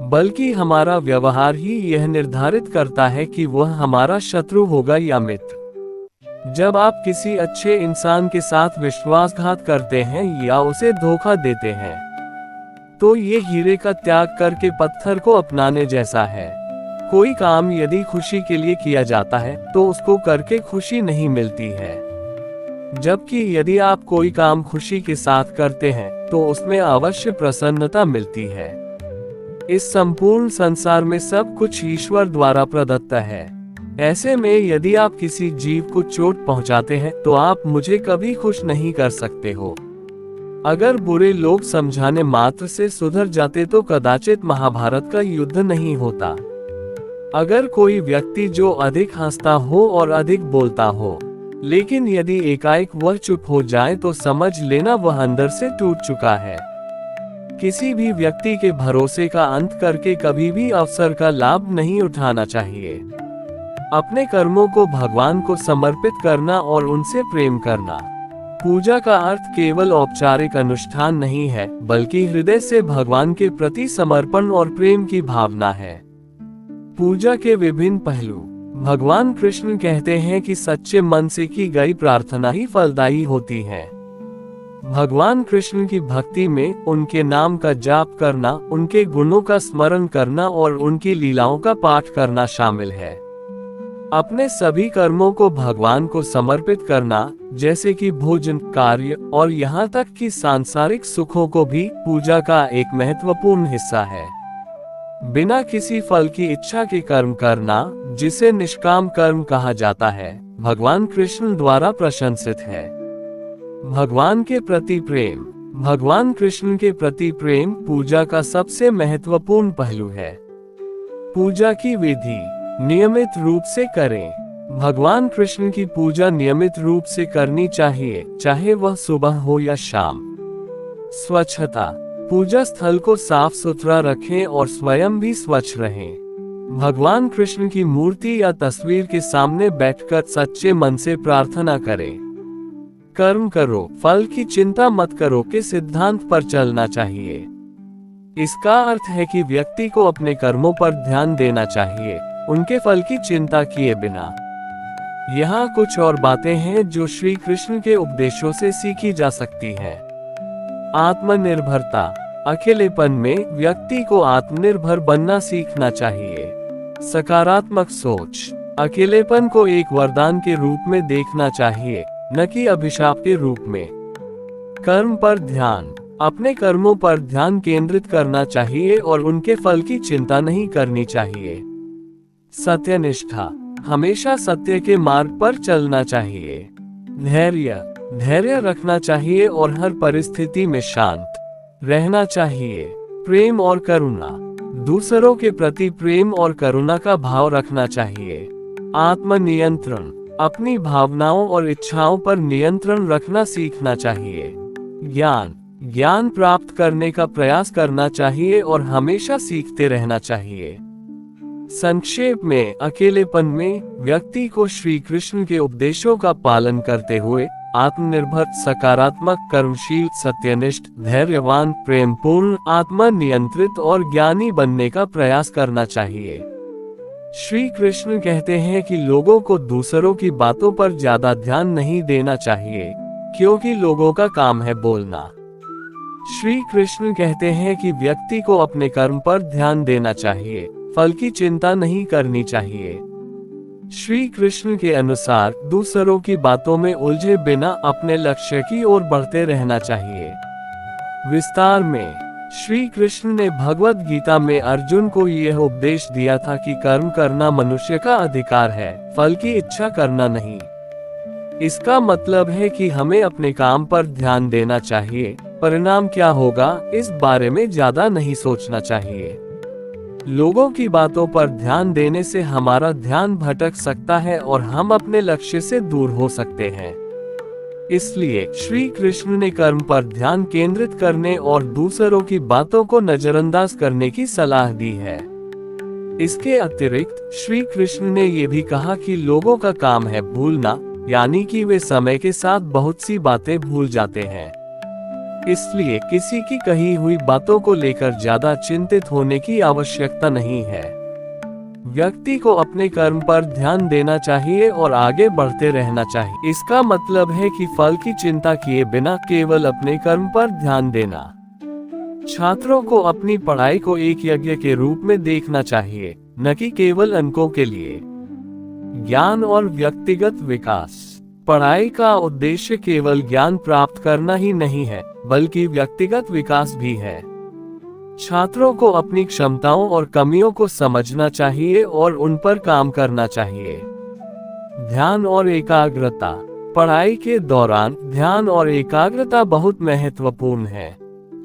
बल्कि हमारा व्यवहार ही यह निर्धारित करता है कि वह हमारा शत्रु होगा या मित्र। जब आप किसी अच्छे इंसान के साथ विश्वासघात करते हैं या उसे धोखा देते हैं, तो ये हीरे का त्याग करके पत्थर को अपनाने जैसा है। कोई काम यदि खुशी के लिए किया जाता है तो उसको करके खुशी नहीं मिलती है, जबकि यदि आप कोई काम खुशी के साथ करते हैं तो उसमें अवश्य प्रसन्नता मिलती है। इस संपूर्ण संसार में सब कुछ ईश्वर द्वारा प्रदत्त है। ऐसे में यदि आप किसी जीव को चोट पहुंचाते हैं तो आप मुझे कभी खुश नहीं कर सकते हो। अगर बुरे लोग समझाने मात्र से सुधर जाते तो कदाचित महाभारत का युद्ध नहीं होता। अगर कोई व्यक्ति जो अधिक हंसता हो और अधिक बोलता हो, लेकिन यदि एकाएक वह चुप हो जाए तो समझ लेना वह अंदर से टूट चुका है। किसी भी व्यक्ति के भरोसे का अंत करके कभी भी अवसर का लाभ नहीं उठाना चाहिए। अपने कर्मों को भगवान को समर्पित करना और उनसे प्रेम करना। पूजा का अर्थ केवल औपचारिक अनुष्ठान नहीं है, बल्कि हृदय से भगवान के प्रति समर्पण और प्रेम की भावना है। पूजा के विभिन्न पहलू। भगवान कृष्ण कहते हैं कि सच्चे मन से की गई प्रार्थना ही फलदायी होती है। भगवान कृष्ण की भक्ति में उनके नाम का जाप करना, उनके गुणों का स्मरण करना और उनकी लीलाओं का पाठ करना शामिल है। अपने सभी कर्मों को भगवान को समर्पित करना, जैसे कि भोजन, कार्य और यहाँ तक कि सांसारिक सुखों को भी पूजा का एक महत्वपूर्ण हिस्सा है। बिना किसी फल की इच्छा के कर्म करना, जिसे निष्काम कर्म कहा जाता है, भगवान कृष्ण द्वारा प्रशंसित है। भगवान के प्रति प्रेम। भगवान कृष्ण के प्रति प्रेम पूजा का सबसे महत्वपूर्ण पहलू है। पूजा की विधि नियमित रूप से करें। भगवान कृष्ण की पूजा नियमित रूप से करनी चाहिए, चाहे वह सुबह हो या शाम। स्वच्छता। पूजा स्थल को साफ सुथरा रखें और स्वयं भी स्वच्छ रहें। भगवान कृष्ण की मूर्ति या तस्वीर के सामने बैठकर सच्चे मन से प्रार्थना करें। कर्म करो, फल की चिंता मत करो के सिद्धांत पर चलना चाहिए। इसका अर्थ है कि व्यक्ति को अपने कर्मों पर ध्यान देना चाहिए, उनके फल की चिंता किए बिना। यहाँ कुछ और बातें हैं जो श्री कृष्ण के उपदेशों से सीखी जा सकती हैं। आत्मनिर्भरता। अकेलेपन में व्यक्ति को आत्मनिर्भर बनना सीखना चाहिए। सकारात्मक सोच। अकेलेपन को एक वरदान के रूप में देखना चाहिए, न कि अभिशाप के रूप में। कर्म पर ध्यान। अपने कर्मों पर ध्यान केंद्रित करना चाहिए और उनके फल की चिंता नहीं करनी चाहिए। सत्यनिष्ठा। हमेशा सत्य के मार्ग पर चलना चाहिए। धैर्य। धैर्य रखना चाहिए और हर परिस्थिति में शांत रहना चाहिए। प्रेम और करुणा। दूसरों के प्रति प्रेम और करुणा का भाव रखना चाहिए। आत्मनियंत्रण। अपनी भावनाओं और इच्छाओं पर नियंत्रण रखना सीखना चाहिए। ज्ञान। ज्ञान प्राप्त करने का प्रयास करना चाहिए और हमेशा सीखते रहना चाहिए। संक्षेप में, अकेलेपन में व्यक्ति को श्री कृष्ण के उपदेशों का पालन करते हुए आत्मनिर्भर, सकारात्मक, कर्मशील, सत्यनिष्ठ, धैर्यवान, प्रेमपूर्ण, आत्मनियंत्रित और ज्ञानी बनने का प्रयास करना चाहिए। श्री कृष्ण कहते हैं कि लोगों को दूसरों की बातों पर ज्यादा ध्यान नहीं देना चाहिए, क्योंकि लोगों का काम है बोलना। श्री कृष्ण कहते हैं कि व्यक्ति को अपने कर्म पर ध्यान देना चाहिए, फल की चिंता नहीं करनी चाहिए। श्री कृष्ण के अनुसार दूसरों की बातों में उलझे बिना अपने लक्ष्य की ओर बढ़ते रहना चाहिए। विस्तार में, श्री कृष्ण ने भगवद गीता में अर्जुन को यह उपदेश दिया था कि कर्म करना मनुष्य का अधिकार है, फल की इच्छा करना नहीं। इसका मतलब है कि हमें अपने काम पर ध्यान देना चाहिए, परिणाम क्या होगा इस बारे में ज्यादा नहीं सोचना चाहिए। लोगों की बातों पर ध्यान देने से हमारा ध्यान भटक सकता है और हम अपने लक्ष्य से दूर हो सकते हैं। इसलिए श्री कृष्ण ने कर्म पर ध्यान केंद्रित करने और दूसरों की बातों को नजरअंदाज करने की सलाह दी है। इसके अतिरिक्त श्री कृष्ण ने ये भी कहा कि लोगों का काम है भूलना, यानी कि वे समय के साथ बहुत सी बातें भूल जाते हैं। इसलिए किसी की कही हुई बातों को लेकर ज्यादा चिंतित होने की आवश्यकता नहीं है। व्यक्ति को अपने कर्म पर ध्यान देना चाहिए और आगे बढ़ते रहना चाहिए। इसका मतलब है कि फल की चिंता किए बिना केवल अपने कर्म पर ध्यान देना। छात्रों को अपनी पढ़ाई को एक यज्ञ के रूप में देखना चाहिए, न कि केवल अंकों के लिए। ज्ञान और व्यक्तिगत विकास। पढ़ाई का उद्देश्य केवल ज्ञान प्राप्त करना ही नहीं है, बल्कि व्यक्तिगत विकास भी है। छात्रों को अपनी क्षमताओं और कमियों को समझना चाहिए और उन पर काम करना चाहिए। ध्यान और एकाग्रता। पढ़ाई के दौरान ध्यान और एकाग्रता बहुत महत्वपूर्ण है।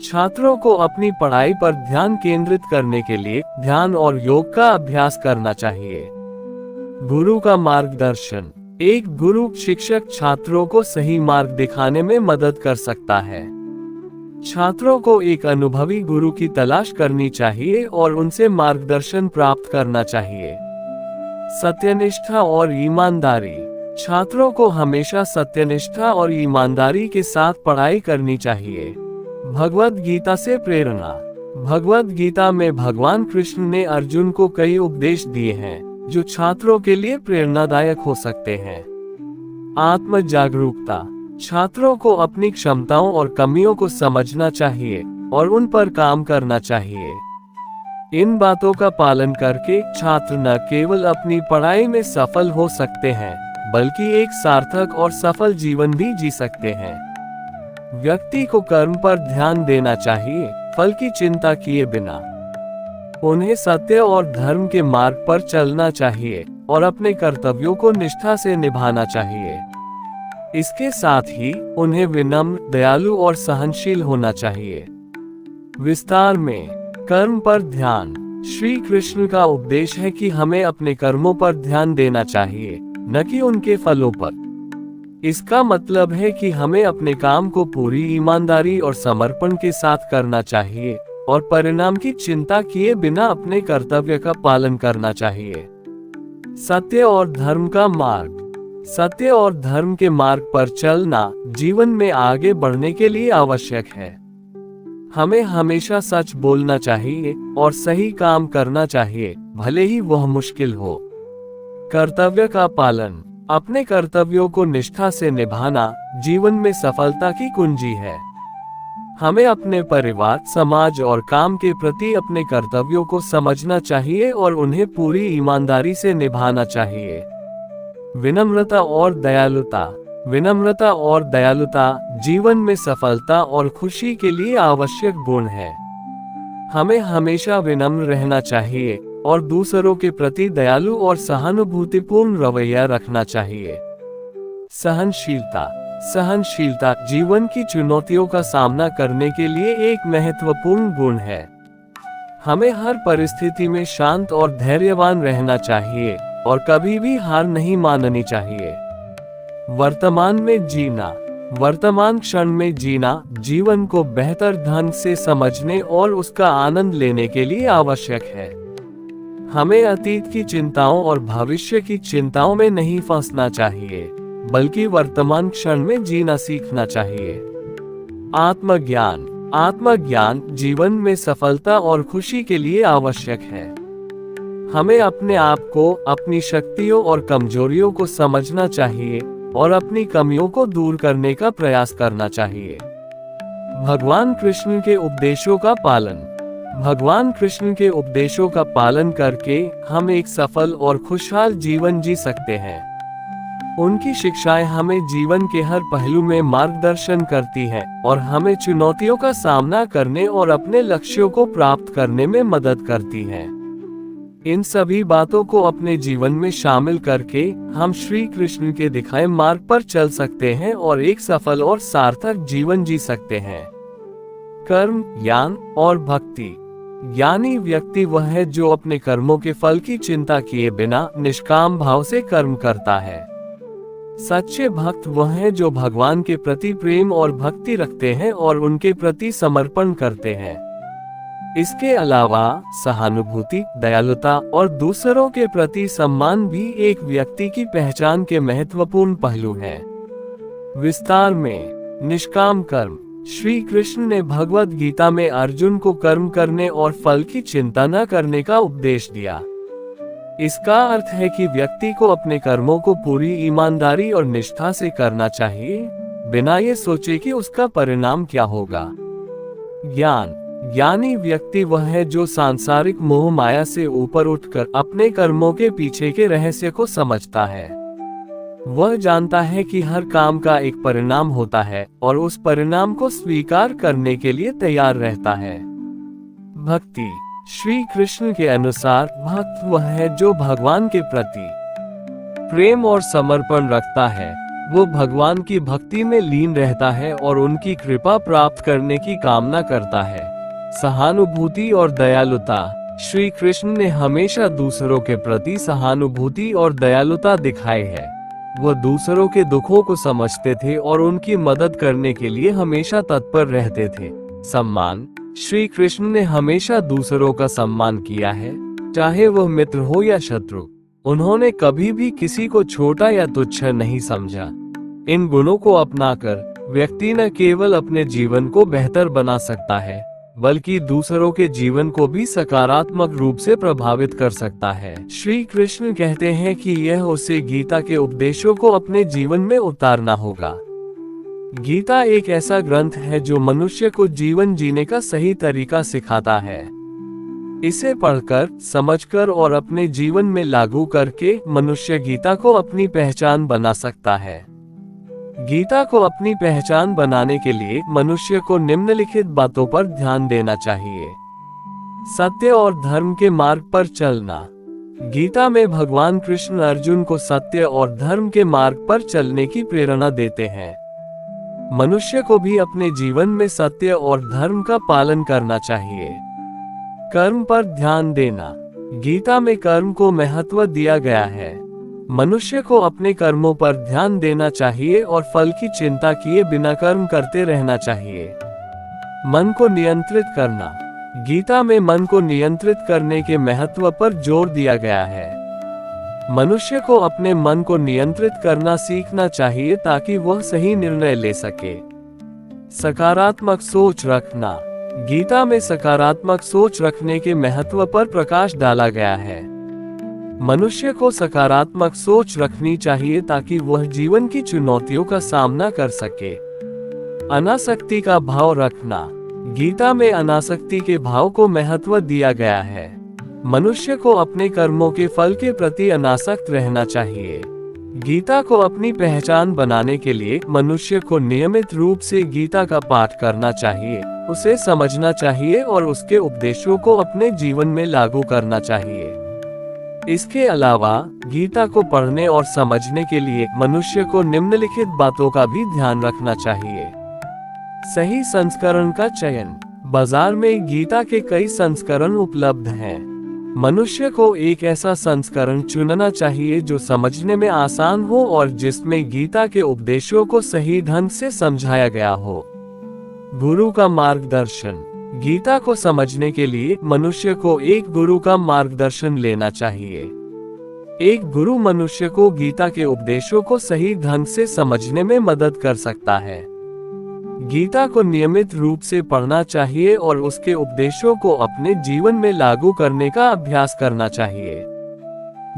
छात्रों को अपनी पढ़ाई पर ध्यान केंद्रित करने के लिए ध्यान और योग का अभ्यास करना चाहिए। गुरु का मार्गदर्शन। एक गुरु शिक्षक छात्रों को सही मार्ग दिखाने में मदद कर सकता है। छात्रों को एक अनुभवी गुरु की तलाश करनी चाहिए और उनसे मार्गदर्शन प्राप्त करना चाहिए। सत्यनिष्ठा और ईमानदारी। छात्रों को हमेशा सत्यनिष्ठा और ईमानदारी के साथ पढ़ाई करनी चाहिए। भगवद गीता से प्रेरणा। भगवद गीता में भगवान कृष्ण ने अर्जुन को कई उपदेश दिए हैं जो छात्रों के लिए प्रेरणादायक हो सकते हैं। आत्म जागरूकता। छात्रों को अपनी क्षमताओं और कमियों को समझना चाहिए और उन पर काम करना चाहिए। इन बातों का पालन करके छात्र न केवल अपनी पढ़ाई में सफल हो सकते हैं, बल्कि एक सार्थक और सफल जीवन भी जी सकते हैं। व्यक्ति को कर्म पर ध्यान देना चाहिए, फल की चिंता किए बिना। उन्हें सत्य और धर्म के मार्ग पर चलना चाहिए और अपने कर्तव्यों को निष्ठा से निभाना चाहिए। इसके साथ ही उन्हें विनम्र, दयालु और सहनशील होना चाहिए। विस्तार में, कर्म पर ध्यान। श्री कृष्ण का उपदेश है कि हमें अपने कर्मों पर ध्यान देना चाहिए, न कि उनके फलों पर। इसका मतलब है कि हमें अपने काम को पूरी ईमानदारी और समर्पण के साथ करना चाहिए और परिणाम की चिंता किए बिना अपने कर्तव्य का पालन करना चाहिए। सत्य और धर्म का मार्ग। सत्य और धर्म के मार्ग पर चलना जीवन में आगे बढ़ने के लिए आवश्यक है। हमें हमेशा सच बोलना चाहिए और सही काम करना चाहिए, भले ही वह मुश्किल हो। कर्तव्य का पालन। अपने कर्तव्यों को निष्ठा से निभाना जीवन में सफलता की कुंजी है। हमें अपने परिवार, समाज और काम के प्रति अपने कर्तव्यों को समझना चाहिए और उन्हें पूरी ईमानदारी से निभाना चाहिए। विनम्रता और दयालुता। विनम्रता और दयालुता जीवन में सफलता और खुशी के लिए आवश्यक गुण है। हमें हमेशा विनम्र रहना चाहिए और दूसरों के प्रति दयालु और सहानुभूतिपूर्ण रवैया रखना चाहिए। सहनशीलता। सहनशीलता जीवन की चुनौतियों का सामना करने के लिए एक महत्वपूर्ण गुण है। हमें हर परिस्थिति में शांत और धैर्यवान रहना चाहिए और कभी भी हार नहीं माननी चाहिए। वर्तमान में जीना। वर्तमान क्षण में जीना जीवन को बेहतर ढंग से समझने और उसका आनंद लेने के लिए आवश्यक है। हमें अतीत की चिंताओं और भविष्य की चिंताओं में नहीं फंसना चाहिए, बल्कि वर्तमान क्षण में जीना सीखना चाहिए। आत्मज्ञान। आत्मज्ञान जीवन में सफलता और खुशी के लिए आवश्यक है। हमें अपने आप को, अपनी शक्तियों और कमजोरियों को समझना चाहिए और अपनी कमियों को दूर करने का प्रयास करना चाहिए। भगवान कृष्ण के उपदेशों का पालन। भगवान कृष्ण के उपदेशों का पालन करके हम एक सफल और खुशहाल जीवन जी सकते हैं। उनकी शिक्षाएं हमें जीवन के हर पहलू में मार्गदर्शन करती हैं और हमें चुनौतियों का सामना करने और अपने लक्ष्यों को प्राप्त करने में मदद करती हैं। इन सभी बातों को अपने जीवन में शामिल करके हम श्री कृष्ण के दिखाए मार्ग पर चल सकते हैं और एक सफल और सार्थक जीवन जी सकते हैं। कर्म, ज्ञान और भक्ति। ज्ञानी व्यक्ति वह है जो अपने कर्मों के फल की चिंता किए बिना निष्काम भाव से कर्म करता है। सच्चे भक्त वह है जो भगवान के प्रति प्रेम और भक्ति रखते हैं और उनके प्रति समर्पण करते हैं। इसके अलावा सहानुभूति, दयालुता और दूसरों के प्रति सम्मान भी एक व्यक्ति की पहचान के महत्वपूर्ण पहलू हैं। विस्तार में, निष्काम कर्म। श्री कृष्ण ने भगवद गीता में अर्जुन को कर्म करने और फल की चिंता न करने का उपदेश दिया। इसका अर्थ है कि व्यक्ति को अपने कर्मों को पूरी ईमानदारी और निष्ठा से करना चाहिए, बिना ये सोचे कि उसका परिणाम क्या होगा। ज्ञान। ज्ञानी व्यक्ति वह है जो सांसारिक मोह माया से ऊपर उठकर अपने कर्मों के पीछे के रहस्य को समझता है। वह जानता है कि हर काम का एक परिणाम होता है और उस परिणाम को स्वीकार करने के लिए तैयार रहता है। भक्ति। श्री कृष्ण के अनुसार भक्त वह है जो भगवान के प्रति प्रेम और समर्पण रखता है। वो भगवान की भक्ति में लीन रहता है और उनकी कृपा प्राप्त करने की कामना करता है। सहानुभूति और दयालुता। श्री कृष्ण ने हमेशा दूसरों के प्रति सहानुभूति और दयालुता दिखाई है। वह दूसरों के दुखों को समझते थे और उनकी मदद करने के लिए हमेशा तत्पर रहते थे। सम्मान। श्री कृष्ण ने हमेशा दूसरों का सम्मान किया है, चाहे वह मित्र हो या शत्रु। उन्होंने कभी भी किसी को छोटा या तुच्छ नहीं समझा। इन गुणों को अपनाकर व्यक्ति न केवल अपने जीवन को बेहतर बना सकता है, बल्कि दूसरों के जीवन को भी सकारात्मक रूप से प्रभावित कर सकता है। श्री कृष्ण कहते हैं कि यह उसे गीता के उपदेशों को अपने जीवन में उतारना होगा। गीता एक ऐसा ग्रंथ है जो मनुष्य को जीवन जीने का सही तरीका सिखाता है। इसे पढ़कर, समझकर और अपने जीवन में लागू करके मनुष्य गीता को अपनी पहचान बना सकता है। गीता को अपनी पहचान बनाने के लिए मनुष्य को निम्नलिखित बातों पर ध्यान देना चाहिए। सत्य और धर्म के मार्ग पर चलना। गीता में भगवान कृष्ण अर्जुन को सत्य और धर्म के मार्ग पर चलने की प्रेरणा देते हैं। मनुष्य को भी अपने जीवन में सत्य और धर्म का पालन करना चाहिए। कर्म पर ध्यान देना। गीता में कर्म को महत्व दिया गया है। मनुष्य को अपने कर्मों पर ध्यान देना चाहिए और फल की चिंता किए बिना कर्म करते रहना चाहिए। मन को नियंत्रित करना। गीता में मन को नियंत्रित करने के महत्व पर जोर दिया गया है। मनुष्य को अपने मन को नियंत्रित करना सीखना चाहिए ताकि वह सही निर्णय ले सके। सकारात्मक सोच रखना। गीता में सकारात्मक सोच रखने के महत्व पर प्रकाश डाला गया है। मनुष्य को सकारात्मक सोच रखनी चाहिए ताकि वह जीवन की चुनौतियों का सामना कर सके। अनासक्ति का भाव रखना। गीता में अनासक्ति के भाव को महत्व दिया गया है। मनुष्य को अपने कर्मों के फल के प्रति अनासक्त रहना चाहिए। गीता को अपनी पहचान बनाने के लिए मनुष्य को नियमित रूप से गीता का पाठ करना चाहिए, उसे समझना चाहिए और उसके उपदेशों को अपने जीवन में लागू करना चाहिए। इसके अलावा गीता को पढ़ने और समझने के लिए मनुष्य को निम्नलिखित बातों का भी ध्यान रखना चाहिए। सही संस्करण का चयन। बाजार में गीता के कई संस्करण उपलब्ध हैं। मनुष्य को एक ऐसा संस्करण चुनना चाहिए जो समझने में आसान हो और जिसमें गीता के उपदेशों को सही ढंग से समझाया गया हो। गुरु का मार्गदर्शन। गीता को समझने के लिए मनुष्य को एक गुरु का मार्गदर्शन लेना चाहिए। एक गुरु मनुष्य को गीता के उपदेशों को सही ढंग से समझने में मदद कर सकता है। गीता को नियमित रूप से पढ़ना चाहिए और उसके उपदेशों को अपने जीवन में लागू करने का अभ्यास करना चाहिए।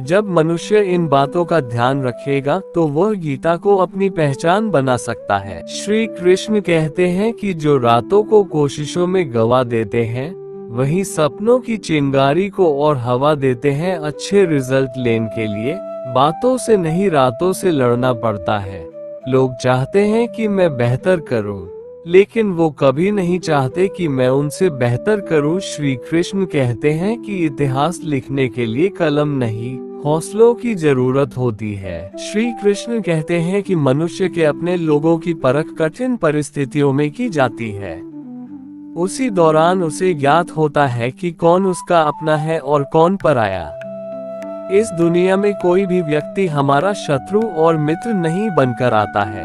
जब मनुष्य इन बातों का ध्यान रखेगा तो वह गीता को अपनी पहचान बना सकता है। श्री कृष्ण कहते हैं कि जो रातों को कोशिशों में गवा देते हैं वही सपनों की चिंगारी को और हवा देते हैं। अच्छे रिजल्ट लेने के लिए बातों से नहीं रातों से लड़ना पड़ता है। लोग चाहते हैं कि मैं बेहतर करूं, लेकिन वो कभी नहीं चाहते कि मैं उनसे बेहतर करूं। श्री कृष्ण कहते हैं कि इतिहास लिखने के लिए कलम नहीं, हौसलों की जरूरत होती है। श्री कृष्ण कहते हैं कि मनुष्य के अपने लोगों की परख कठिन परिस्थितियों में की जाती है। उसी दौरान उसे ज्ञात होता है कि कौन उसका अपना है और कौन पराया। इस दुनिया में कोई भी व्यक्ति हमारा शत्रु और मित्र नहीं बनकर आता है,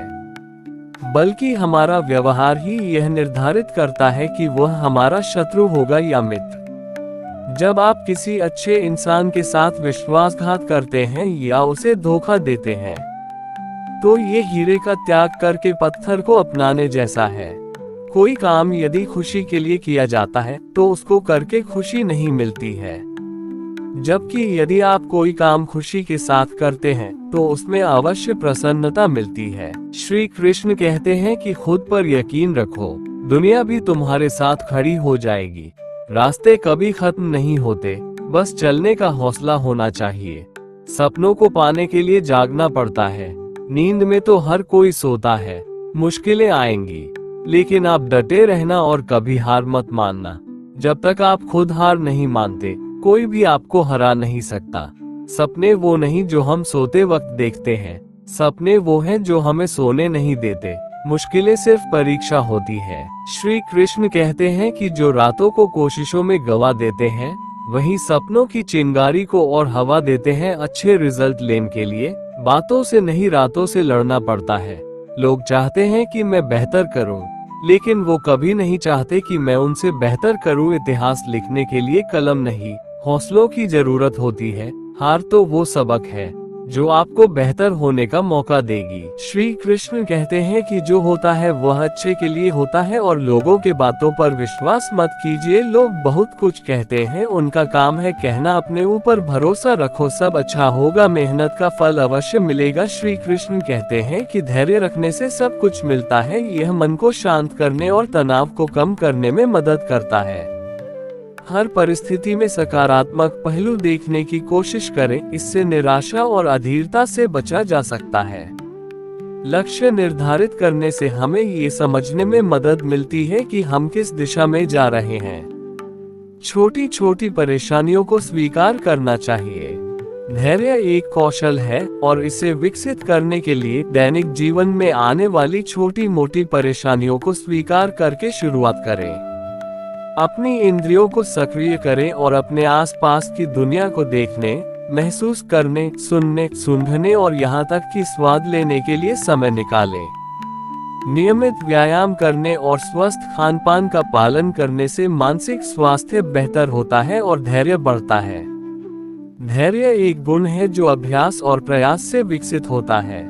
बल्कि हमारा व्यवहार ही यह निर्धारित करता है कि वह हमारा शत्रु होगा या मित्र। जब आप किसी अच्छे इंसान के साथ विश्वासघात करते हैं या उसे धोखा देते हैं, तो ये हीरे का त्याग करके पत्थर को अपनाने जैसा है। कोई काम यदि खुशी के लिए किया जाता है तो उसको करके खुशी नहीं मिलती है, जबकि यदि आप कोई काम खुशी के साथ करते हैं तो उसमें अवश्य प्रसन्नता मिलती है। श्री कृष्ण कहते हैं कि खुद पर यकीन रखो, दुनिया भी तुम्हारे साथ खड़ी हो जाएगी। रास्ते कभी खत्म नहीं होते, बस चलने का हौसला होना चाहिए। सपनों को पाने के लिए जागना पड़ता है। नींद में तो हर कोई सोता है। मुश्किलें आएंगी, लेकिन आप डटे रहना और कभी हार मत मानना। जब तक आप खुद हार नहीं मानते, कोई भी आपको हरा नहीं सकता। सपने वो नहीं जो हम सोते वक्त देखते हैं, सपने वो हैं जो हमें सोने नहीं देते। मुश्किलें सिर्फ परीक्षा होती है। श्री कृष्ण कहते हैं कि जो रातों को कोशिशों में गवा देते हैं वही सपनों की चिंगारी को और हवा देते हैं। अच्छे रिजल्ट लेने के लिए बातों से नहीं रातों से लड़ना पड़ता है। लोग चाहते हैं कि मैं बेहतर करूं, लेकिन वो कभी नहीं चाहते कि मैं उनसे बेहतर करूं। इतिहास लिखने के लिए कलम नहीं, हौसलों की जरूरत होती है। हार तो वो सबक है जो आपको बेहतर होने का मौका देगी। श्री कृष्ण कहते हैं कि जो होता है वह अच्छे के लिए होता है और लोगों के बातों पर विश्वास मत कीजिए। लोग बहुत कुछ कहते हैं, उनका काम है कहना अपने ऊपर भरोसा रखो, सब अच्छा होगा, मेहनत का फल अवश्य मिलेगा। श्री कृष्ण कहते हैं कि धैर्य रखने से सब कुछ मिलता है। यह मन को शांत करने और तनाव को कम करने में मदद करता है। हर परिस्थिति में सकारात्मक पहलू देखने की कोशिश करें, इससे निराशा और अधीरता से बचा जा सकता है। लक्ष्य निर्धारित करने से हमें ये समझने में मदद मिलती है कि हम किस दिशा में जा रहे हैं। छोटी छोटी परेशानियों को स्वीकार करना चाहिए। धैर्य एक कौशल है और इसे विकसित करने के लिए दैनिक जीवन में आने वाली छोटी मोटी परेशानियों को स्वीकार करके शुरुआत करें। अपनी इंद्रियों को सक्रिय करें और अपने आसपास की दुनिया को देखने, महसूस करने, सुनने, सूंघने और यहाँ तक कि स्वाद लेने के लिए समय निकालें। नियमित व्यायाम करने और स्वस्थ खानपान का पालन करने से मानसिक स्वास्थ्य बेहतर होता है और धैर्य बढ़ता है। धैर्य एक गुण है जो अभ्यास और प्रयास से विकसित होता है।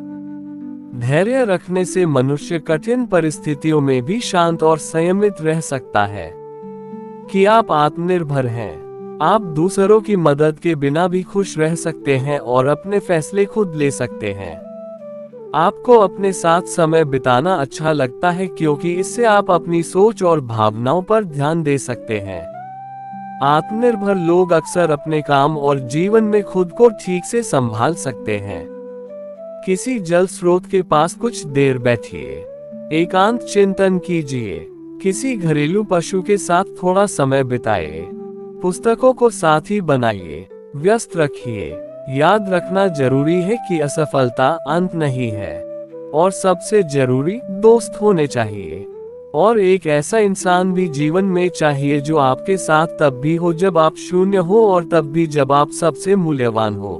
धैर्य रखने से मनुष्य कठिन परिस्थितियों में भी शांत और संयमित रह सकता है। कि आप आत्मनिर्भर हैं। आप दूसरों की मदद के बिना भी खुश रह सकते हैं और अपने फैसले खुद ले सकते हैं। आपको अपने साथ समय बिताना अच्छा लगता है क्योंकि इससे आप अपनी सोच और भावनाओं पर ध्यान दे सकते हैं। आत्मनिर्भर लोग अक्सर अपने काम और जीवन में खुद को ठीक से संभाल सकते हैं। किसी जल स्रोत के पास कुछ देर बैठिए, एकांत चिंतन कीजिए, किसी घरेलू पशु के साथ थोड़ा समय बिताइए, पुस्तकों को साथी बनाइए, व्यस्त रखिए। याद रखना जरूरी है कि असफलता अंत नहीं है, और सबसे जरूरी दोस्त होने चाहिए। और एक ऐसा इंसान भी जीवन में चाहिए जो आपके साथ तब भी हो जब आप शून्य हो और तब भी जब आप सबसे मूल्यवान हो।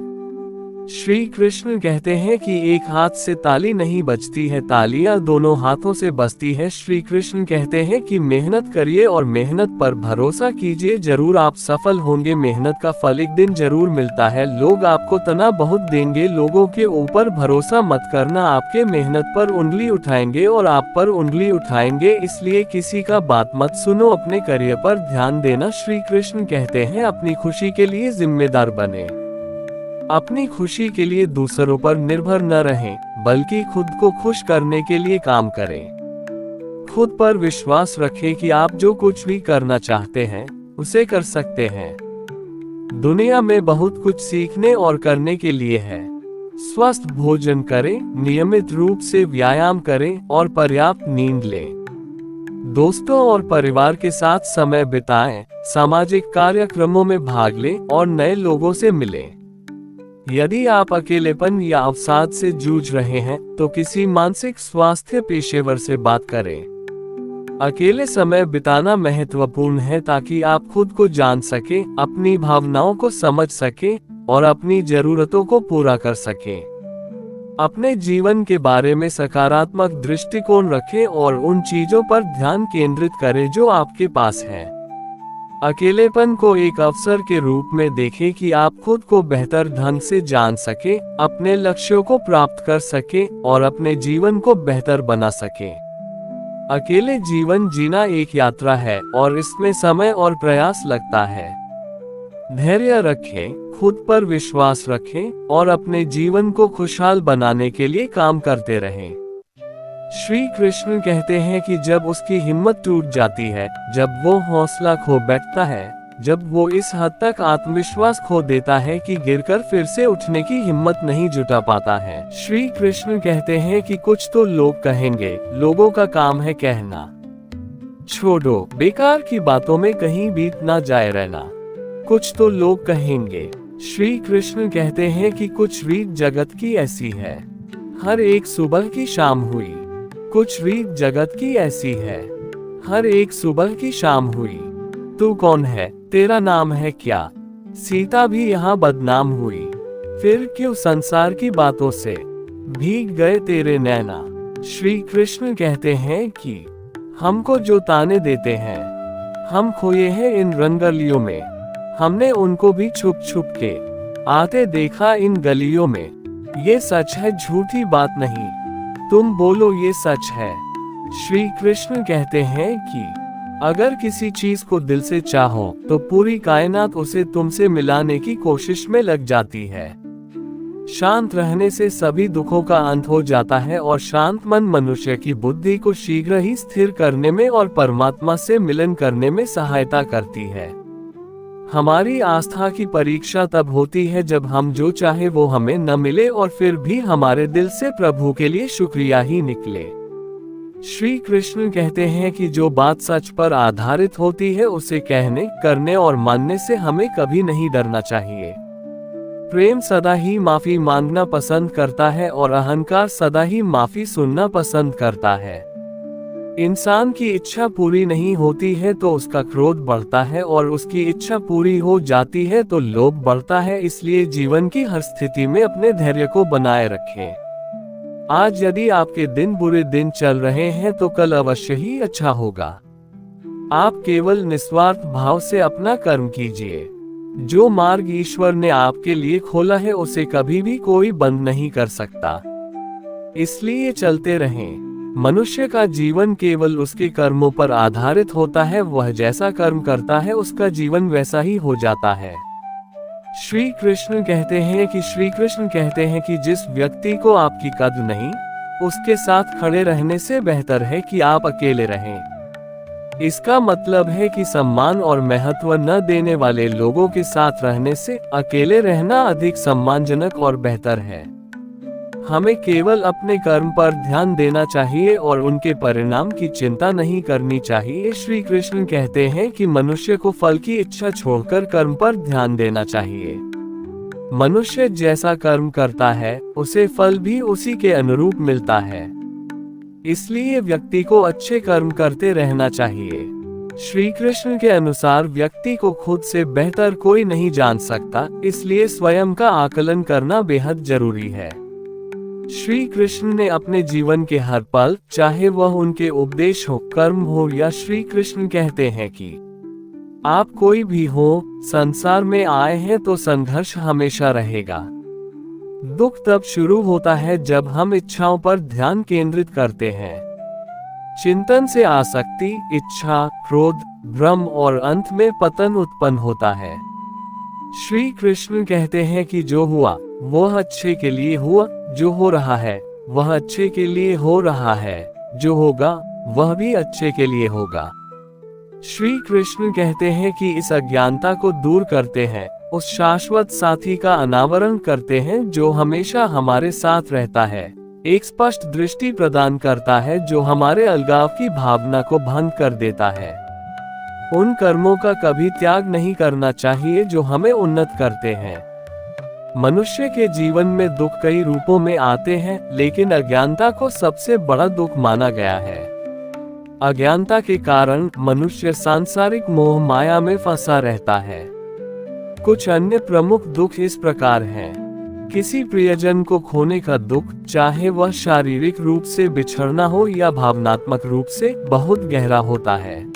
श्री कृष्ण कहते हैं कि एक हाथ से ताली नहीं बजती है, तालियां दोनों हाथों से बजती है। श्री कृष्ण कहते हैं कि मेहनत करिए और मेहनत पर भरोसा कीजिए, जरूर आप सफल होंगे। मेहनत का फल एक दिन जरूर मिलता है। लोग आपको तना बहुत देंगे, लोगों के ऊपर भरोसा मत करना, आपके मेहनत पर उंगली उठाएंगे और आप पर उंगली उठाएंगे, इसलिए किसी का बात मत सुनो, अपने करियर पर ध्यान देना। श्री कृष्ण कहते हैं अपनी खुशी के लिए जिम्मेदार बने, अपनी खुशी के लिए दूसरों पर निर्भर न रहें, बल्कि खुद को खुश करने के लिए काम करें। खुद पर विश्वास रखें कि आप जो कुछ भी करना चाहते हैं उसे कर सकते हैं। दुनिया में बहुत कुछ सीखने और करने के लिए है। स्वस्थ भोजन करें, नियमित रूप से व्यायाम करें और पर्याप्त नींद लें। दोस्तों और परिवार के साथ समय बिताएं, सामाजिक कार्यक्रमों में भाग लें और नए लोगों से मिलें। यदि आप अकेलेपन या अवसाद से जूझ रहे हैं तो किसी मानसिक स्वास्थ्य पेशेवर से बात करें। अकेले समय बिताना महत्वपूर्ण है ताकि आप खुद को जान सकें, अपनी भावनाओं को समझ सकें और अपनी जरूरतों को पूरा कर सकें। अपने जीवन के बारे में सकारात्मक दृष्टिकोण रखें और उन चीजों पर ध्यान केंद्रित करें जो आपके पास हैं। अकेलेपन को एक अवसर के रूप में देखें कि आप खुद को बेहतर ढंग से जान सकें, अपने लक्ष्यों को प्राप्त कर सकें और अपने जीवन को बेहतर बना सकें। अकेले जीवन जीना एक यात्रा है और इसमें समय और प्रयास लगता है। धैर्य रखें, खुद पर विश्वास रखें और अपने जीवन को खुशहाल बनाने के लिए काम करते रहें। श्री कृष्ण कहते हैं कि जब उसकी हिम्मत टूट जाती है, जब वो हौसला खो बैठता है, जब वो इस हद तक आत्मविश्वास खो देता है कि गिरकर फिर से उठने की हिम्मत नहीं जुटा पाता है। श्री कृष्ण कहते हैं कि कुछ तो लोग कहेंगे, लोगों का काम है कहना। छोड़ो, बेकार की बातों में कहीं बीत ना जाए रहना। कुछ तो लोग कहेंगे। श्री कृष्ण कहते हैं कि कुछ रीत जगत की ऐसी है, हर एक सुबह की शाम हुई। कुछ रीत जगत की ऐसी है, हर एक सुबह की शाम हुई। तू कौन है, तेरा नाम है क्या? सीता भी यहाँ बदनाम हुई, फिर क्यों संसार की बातों से भीग गए तेरे नैना। श्री कृष्ण कहते हैं कि हमको जो ताने देते हैं, हम खोए हैं इन रंगलियों में, हमने उनको भी छुप छुप के आते देखा इन गलियों में। ये सच है, झूठी बात नहीं, तुम बोलो ये सच है। श्री कृष्ण कहते हैं कि अगर किसी चीज को दिल से चाहो तो पूरी कायनात उसे तुमसे मिलाने की कोशिश में लग जाती है। शांत रहने से सभी दुखों का अंत हो जाता है और शांत मन मनुष्य की बुद्धि को शीघ्र ही स्थिर करने में और परमात्मा से मिलन करने में सहायता करती है। हमारी आस्था की परीक्षा तब होती है जब हम जो चाहे वो हमें न मिले और फिर भी हमारे दिल से प्रभु के लिए शुक्रिया ही निकले। श्री कृष्ण कहते हैं कि जो बात सच पर आधारित होती है उसे कहने, करने और मानने से हमें कभी नहीं डरना चाहिए। प्रेम सदा ही माफी मांगना पसंद करता है और अहंकार सदा ही माफी सुनना पसंद करता है। इंसान की इच्छा पूरी नहीं होती है तो उसका क्रोध बढ़ता है और उसकी इच्छा पूरी हो जाती है तो लोभ बढ़ता है। इसलिए जीवन की हर स्थिति में अपने धैर्य को बनाए रखें। आज यदि आपके दिन बुरे दिन चल रहे हैं तो कल अवश्य ही अच्छा होगा। आप केवल निस्वार्थ भाव से अपना कर्म कीजिए। जो मार्ग ईश्वर ने आपके लिए खोला है उसे कभी भी कोई बंद नहीं कर सकता, इसलिए चलते रहें। मनुष्य का जीवन केवल उसके कर्मों पर आधारित होता है, वह जैसा कर्म करता है उसका जीवन वैसा ही हो जाता है। श्री कृष्ण कहते हैं कि जिस व्यक्ति को आपकी कद्र नहीं, उसके साथ खड़े रहने से बेहतर है कि आप अकेले रहें। इसका मतलब है कि सम्मान और महत्व न देने वाले लोगों के साथ रहने से अकेले रहना अधिक सम्मानजनक और बेहतर है। हमें केवल अपने कर्म पर ध्यान देना चाहिए और उनके परिणाम की चिंता नहीं करनी चाहिए। श्री कृष्ण कहते हैं कि मनुष्य को फल की इच्छा छोड़कर कर्म पर ध्यान देना चाहिए। मनुष्य जैसा कर्म करता है, उसे फल भी उसी के अनुरूप मिलता है। इसलिए व्यक्ति को अच्छे कर्म करते रहना चाहिए। श्री कृष्ण के अनुसार व्यक्ति को खुद से बेहतर कोई नहीं जान सकता, इसलिए स्वयं का आकलन करना बेहद जरूरी है। श्री कृष्ण ने अपने जीवन के हर पल, चाहे वह उनके उपदेश हो, कर्म हो या श्री कृष्ण कहते हैं कि आप कोई भी हो, संसार में आए हैं तो संघर्ष हमेशा रहेगा। दुख तब शुरू होता है जब हम इच्छाओं पर ध्यान केंद्रित करते हैं। चिंतन से आसक्ति, इच्छा, क्रोध, भ्रम और अंत में पतन उत्पन्न होता है। श्री कृष्ण कहते हैं कि जो हुआ वह अच्छे के लिए हुआ, जो हो रहा है वह अच्छे के लिए हो रहा है, जो होगा वह भी अच्छे के लिए होगा। श्री कृष्ण कहते हैं कि इस अज्ञानता को दूर करते हैं, उस शाश्वत साथी का अनावरण करते हैं जो हमेशा हमारे साथ रहता है, एक स्पष्ट दृष्टि प्रदान करता है जो हमारे अलगाव की भावना को भंग कर देता है। उन कर्मों का कभी त्याग नहीं करना चाहिए जो हमें उन्नत करते हैं। मनुष्य के जीवन में दुख कई रूपों में आते हैं, लेकिन अज्ञानता को सबसे बड़ा दुख माना गया है। अज्ञानता के कारण मनुष्य सांसारिक मोह माया में फंसा रहता है। कुछ अन्य प्रमुख दुख इस प्रकार हैं। किसी प्रियजन को खोने का दुख, चाहे वह शारीरिक रूप से बिछड़ना हो या भावनात्मक रूप से, बहुत गहरा होता है।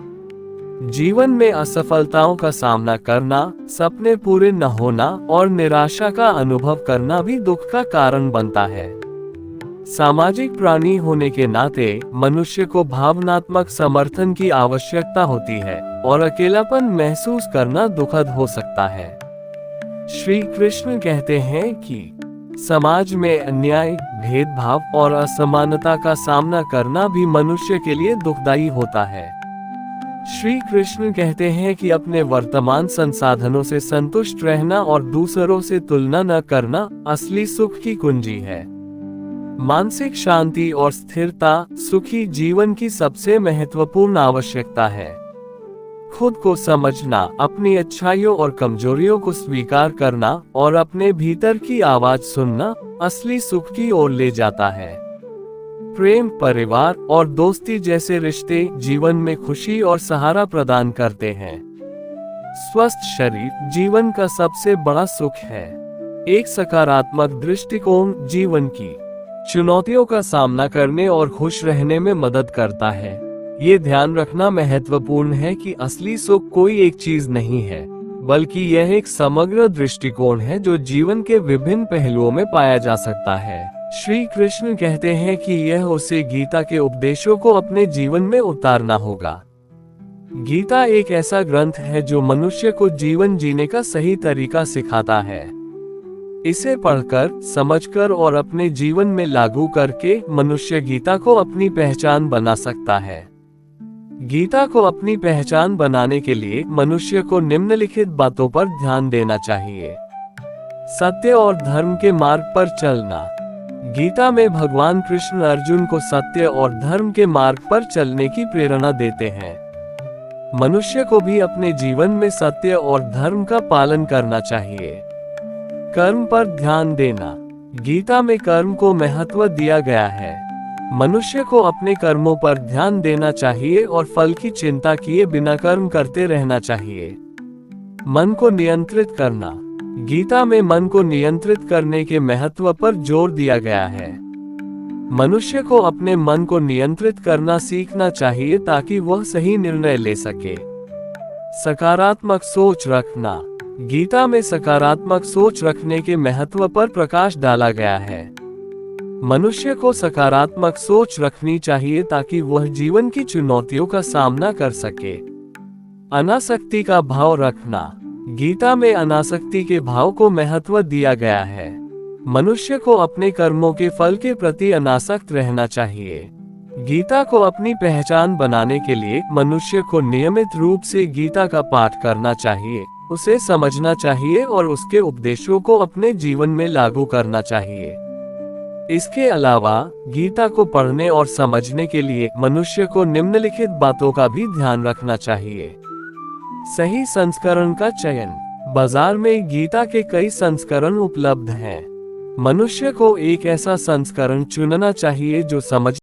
जीवन में असफलताओं का सामना करना, सपने पूरे न होना और निराशा का अनुभव करना भी दुख का कारण बनता है। सामाजिक प्राणी होने के नाते मनुष्य को भावनात्मक समर्थन की आवश्यकता होती है और अकेलापन महसूस करना दुखद हो सकता है। श्री कृष्ण कहते हैं कि समाज में अन्याय, भेदभाव और असमानता का सामना करना भी मनुष्य के लिए दुखदायी होता है। श्री कृष्ण कहते हैं कि अपने वर्तमान संसाधनों से संतुष्ट रहना और दूसरों से तुलना न करना असली सुख की कुंजी है। मानसिक शांति और स्थिरता सुखी जीवन की सबसे महत्वपूर्ण आवश्यकता है। खुद को समझना, अपनी अच्छाइयों और कमजोरियों को स्वीकार करना और अपने भीतर की आवाज सुनना असली सुख की ओर ले जाता है। प्रेम, परिवार और दोस्ती जैसे रिश्ते जीवन में खुशी और सहारा प्रदान करते हैं। स्वस्थ शरीर जीवन का सबसे बड़ा सुख है। एक सकारात्मक दृष्टिकोण जीवन की चुनौतियों का सामना करने और खुश रहने में मदद करता है। ये ध्यान रखना महत्वपूर्ण है कि असली सुख कोई एक चीज नहीं है, बल्कि यह एक समग्र दृष्टिकोण है जो जीवन के विभिन्न पहलुओं में पाया जा सकता है। श्री कृष्ण कहते हैं कि यह उसे गीता के उपदेशों को अपने जीवन में उतारना होगा। गीता एक ऐसा ग्रंथ है जो मनुष्य को जीवन जीने का सही तरीका सिखाता है। इसे पढ़कर, समझकर और अपने जीवन में लागू करके मनुष्य गीता को अपनी पहचान बना सकता है। गीता को अपनी पहचान बनाने के लिए मनुष्य को निम्नलिखित बातों पर ध्यान देना चाहिए। सत्य और धर्म के मार्ग पर चलना। गीता में भगवान कृष्ण अर्जुन को सत्य और धर्म के मार्ग पर चलने की प्रेरणा देते हैं। मनुष्य को भी अपने जीवन में सत्य और धर्म का पालन करना चाहिए। कर्म पर ध्यान देना। गीता में कर्म को महत्व दिया गया है। मनुष्य को अपने कर्मों पर ध्यान देना चाहिए और फल की चिंता किए बिना कर्म करते रहना चाहिए। मन को नियंत्रित करना। गीता में मन को नियंत्रित करने के महत्व पर जोर दिया गया है। मनुष्य को अपने मन को नियंत्रित करना सीखना चाहिए ताकि वह सही निर्णय ले सके। सकारात्मक सोच रखना। गीता में सकारात्मक सोच रखने के महत्व पर प्रकाश डाला गया है। मनुष्य को सकारात्मक सोच रखनी चाहिए ताकि वह जीवन की चुनौतियों का सामना कर सके। अनासक्ति का भाव रखना। गीता में अनासक्ति के भाव को महत्व दिया गया है। मनुष्य को अपने कर्मों के फल के प्रति अनासक्त रहना चाहिए। गीता को अपनी पहचान बनाने के लिए मनुष्य को नियमित रूप से गीता का पाठ करना चाहिए, उसे समझना चाहिए और उसके उपदेशों को अपने जीवन में लागू करना चाहिए। इसके अलावा गीता को पढ़ने और समझने के लिए मनुष्य को निम्नलिखित बातों का भी ध्यान रखना चाहिए। सही संस्करण का चयन। बाजार में गीता के कई संस्करण उपलब्ध हैं। मनुष्य को एक ऐसा संस्करण चुनना चाहिए जो समझ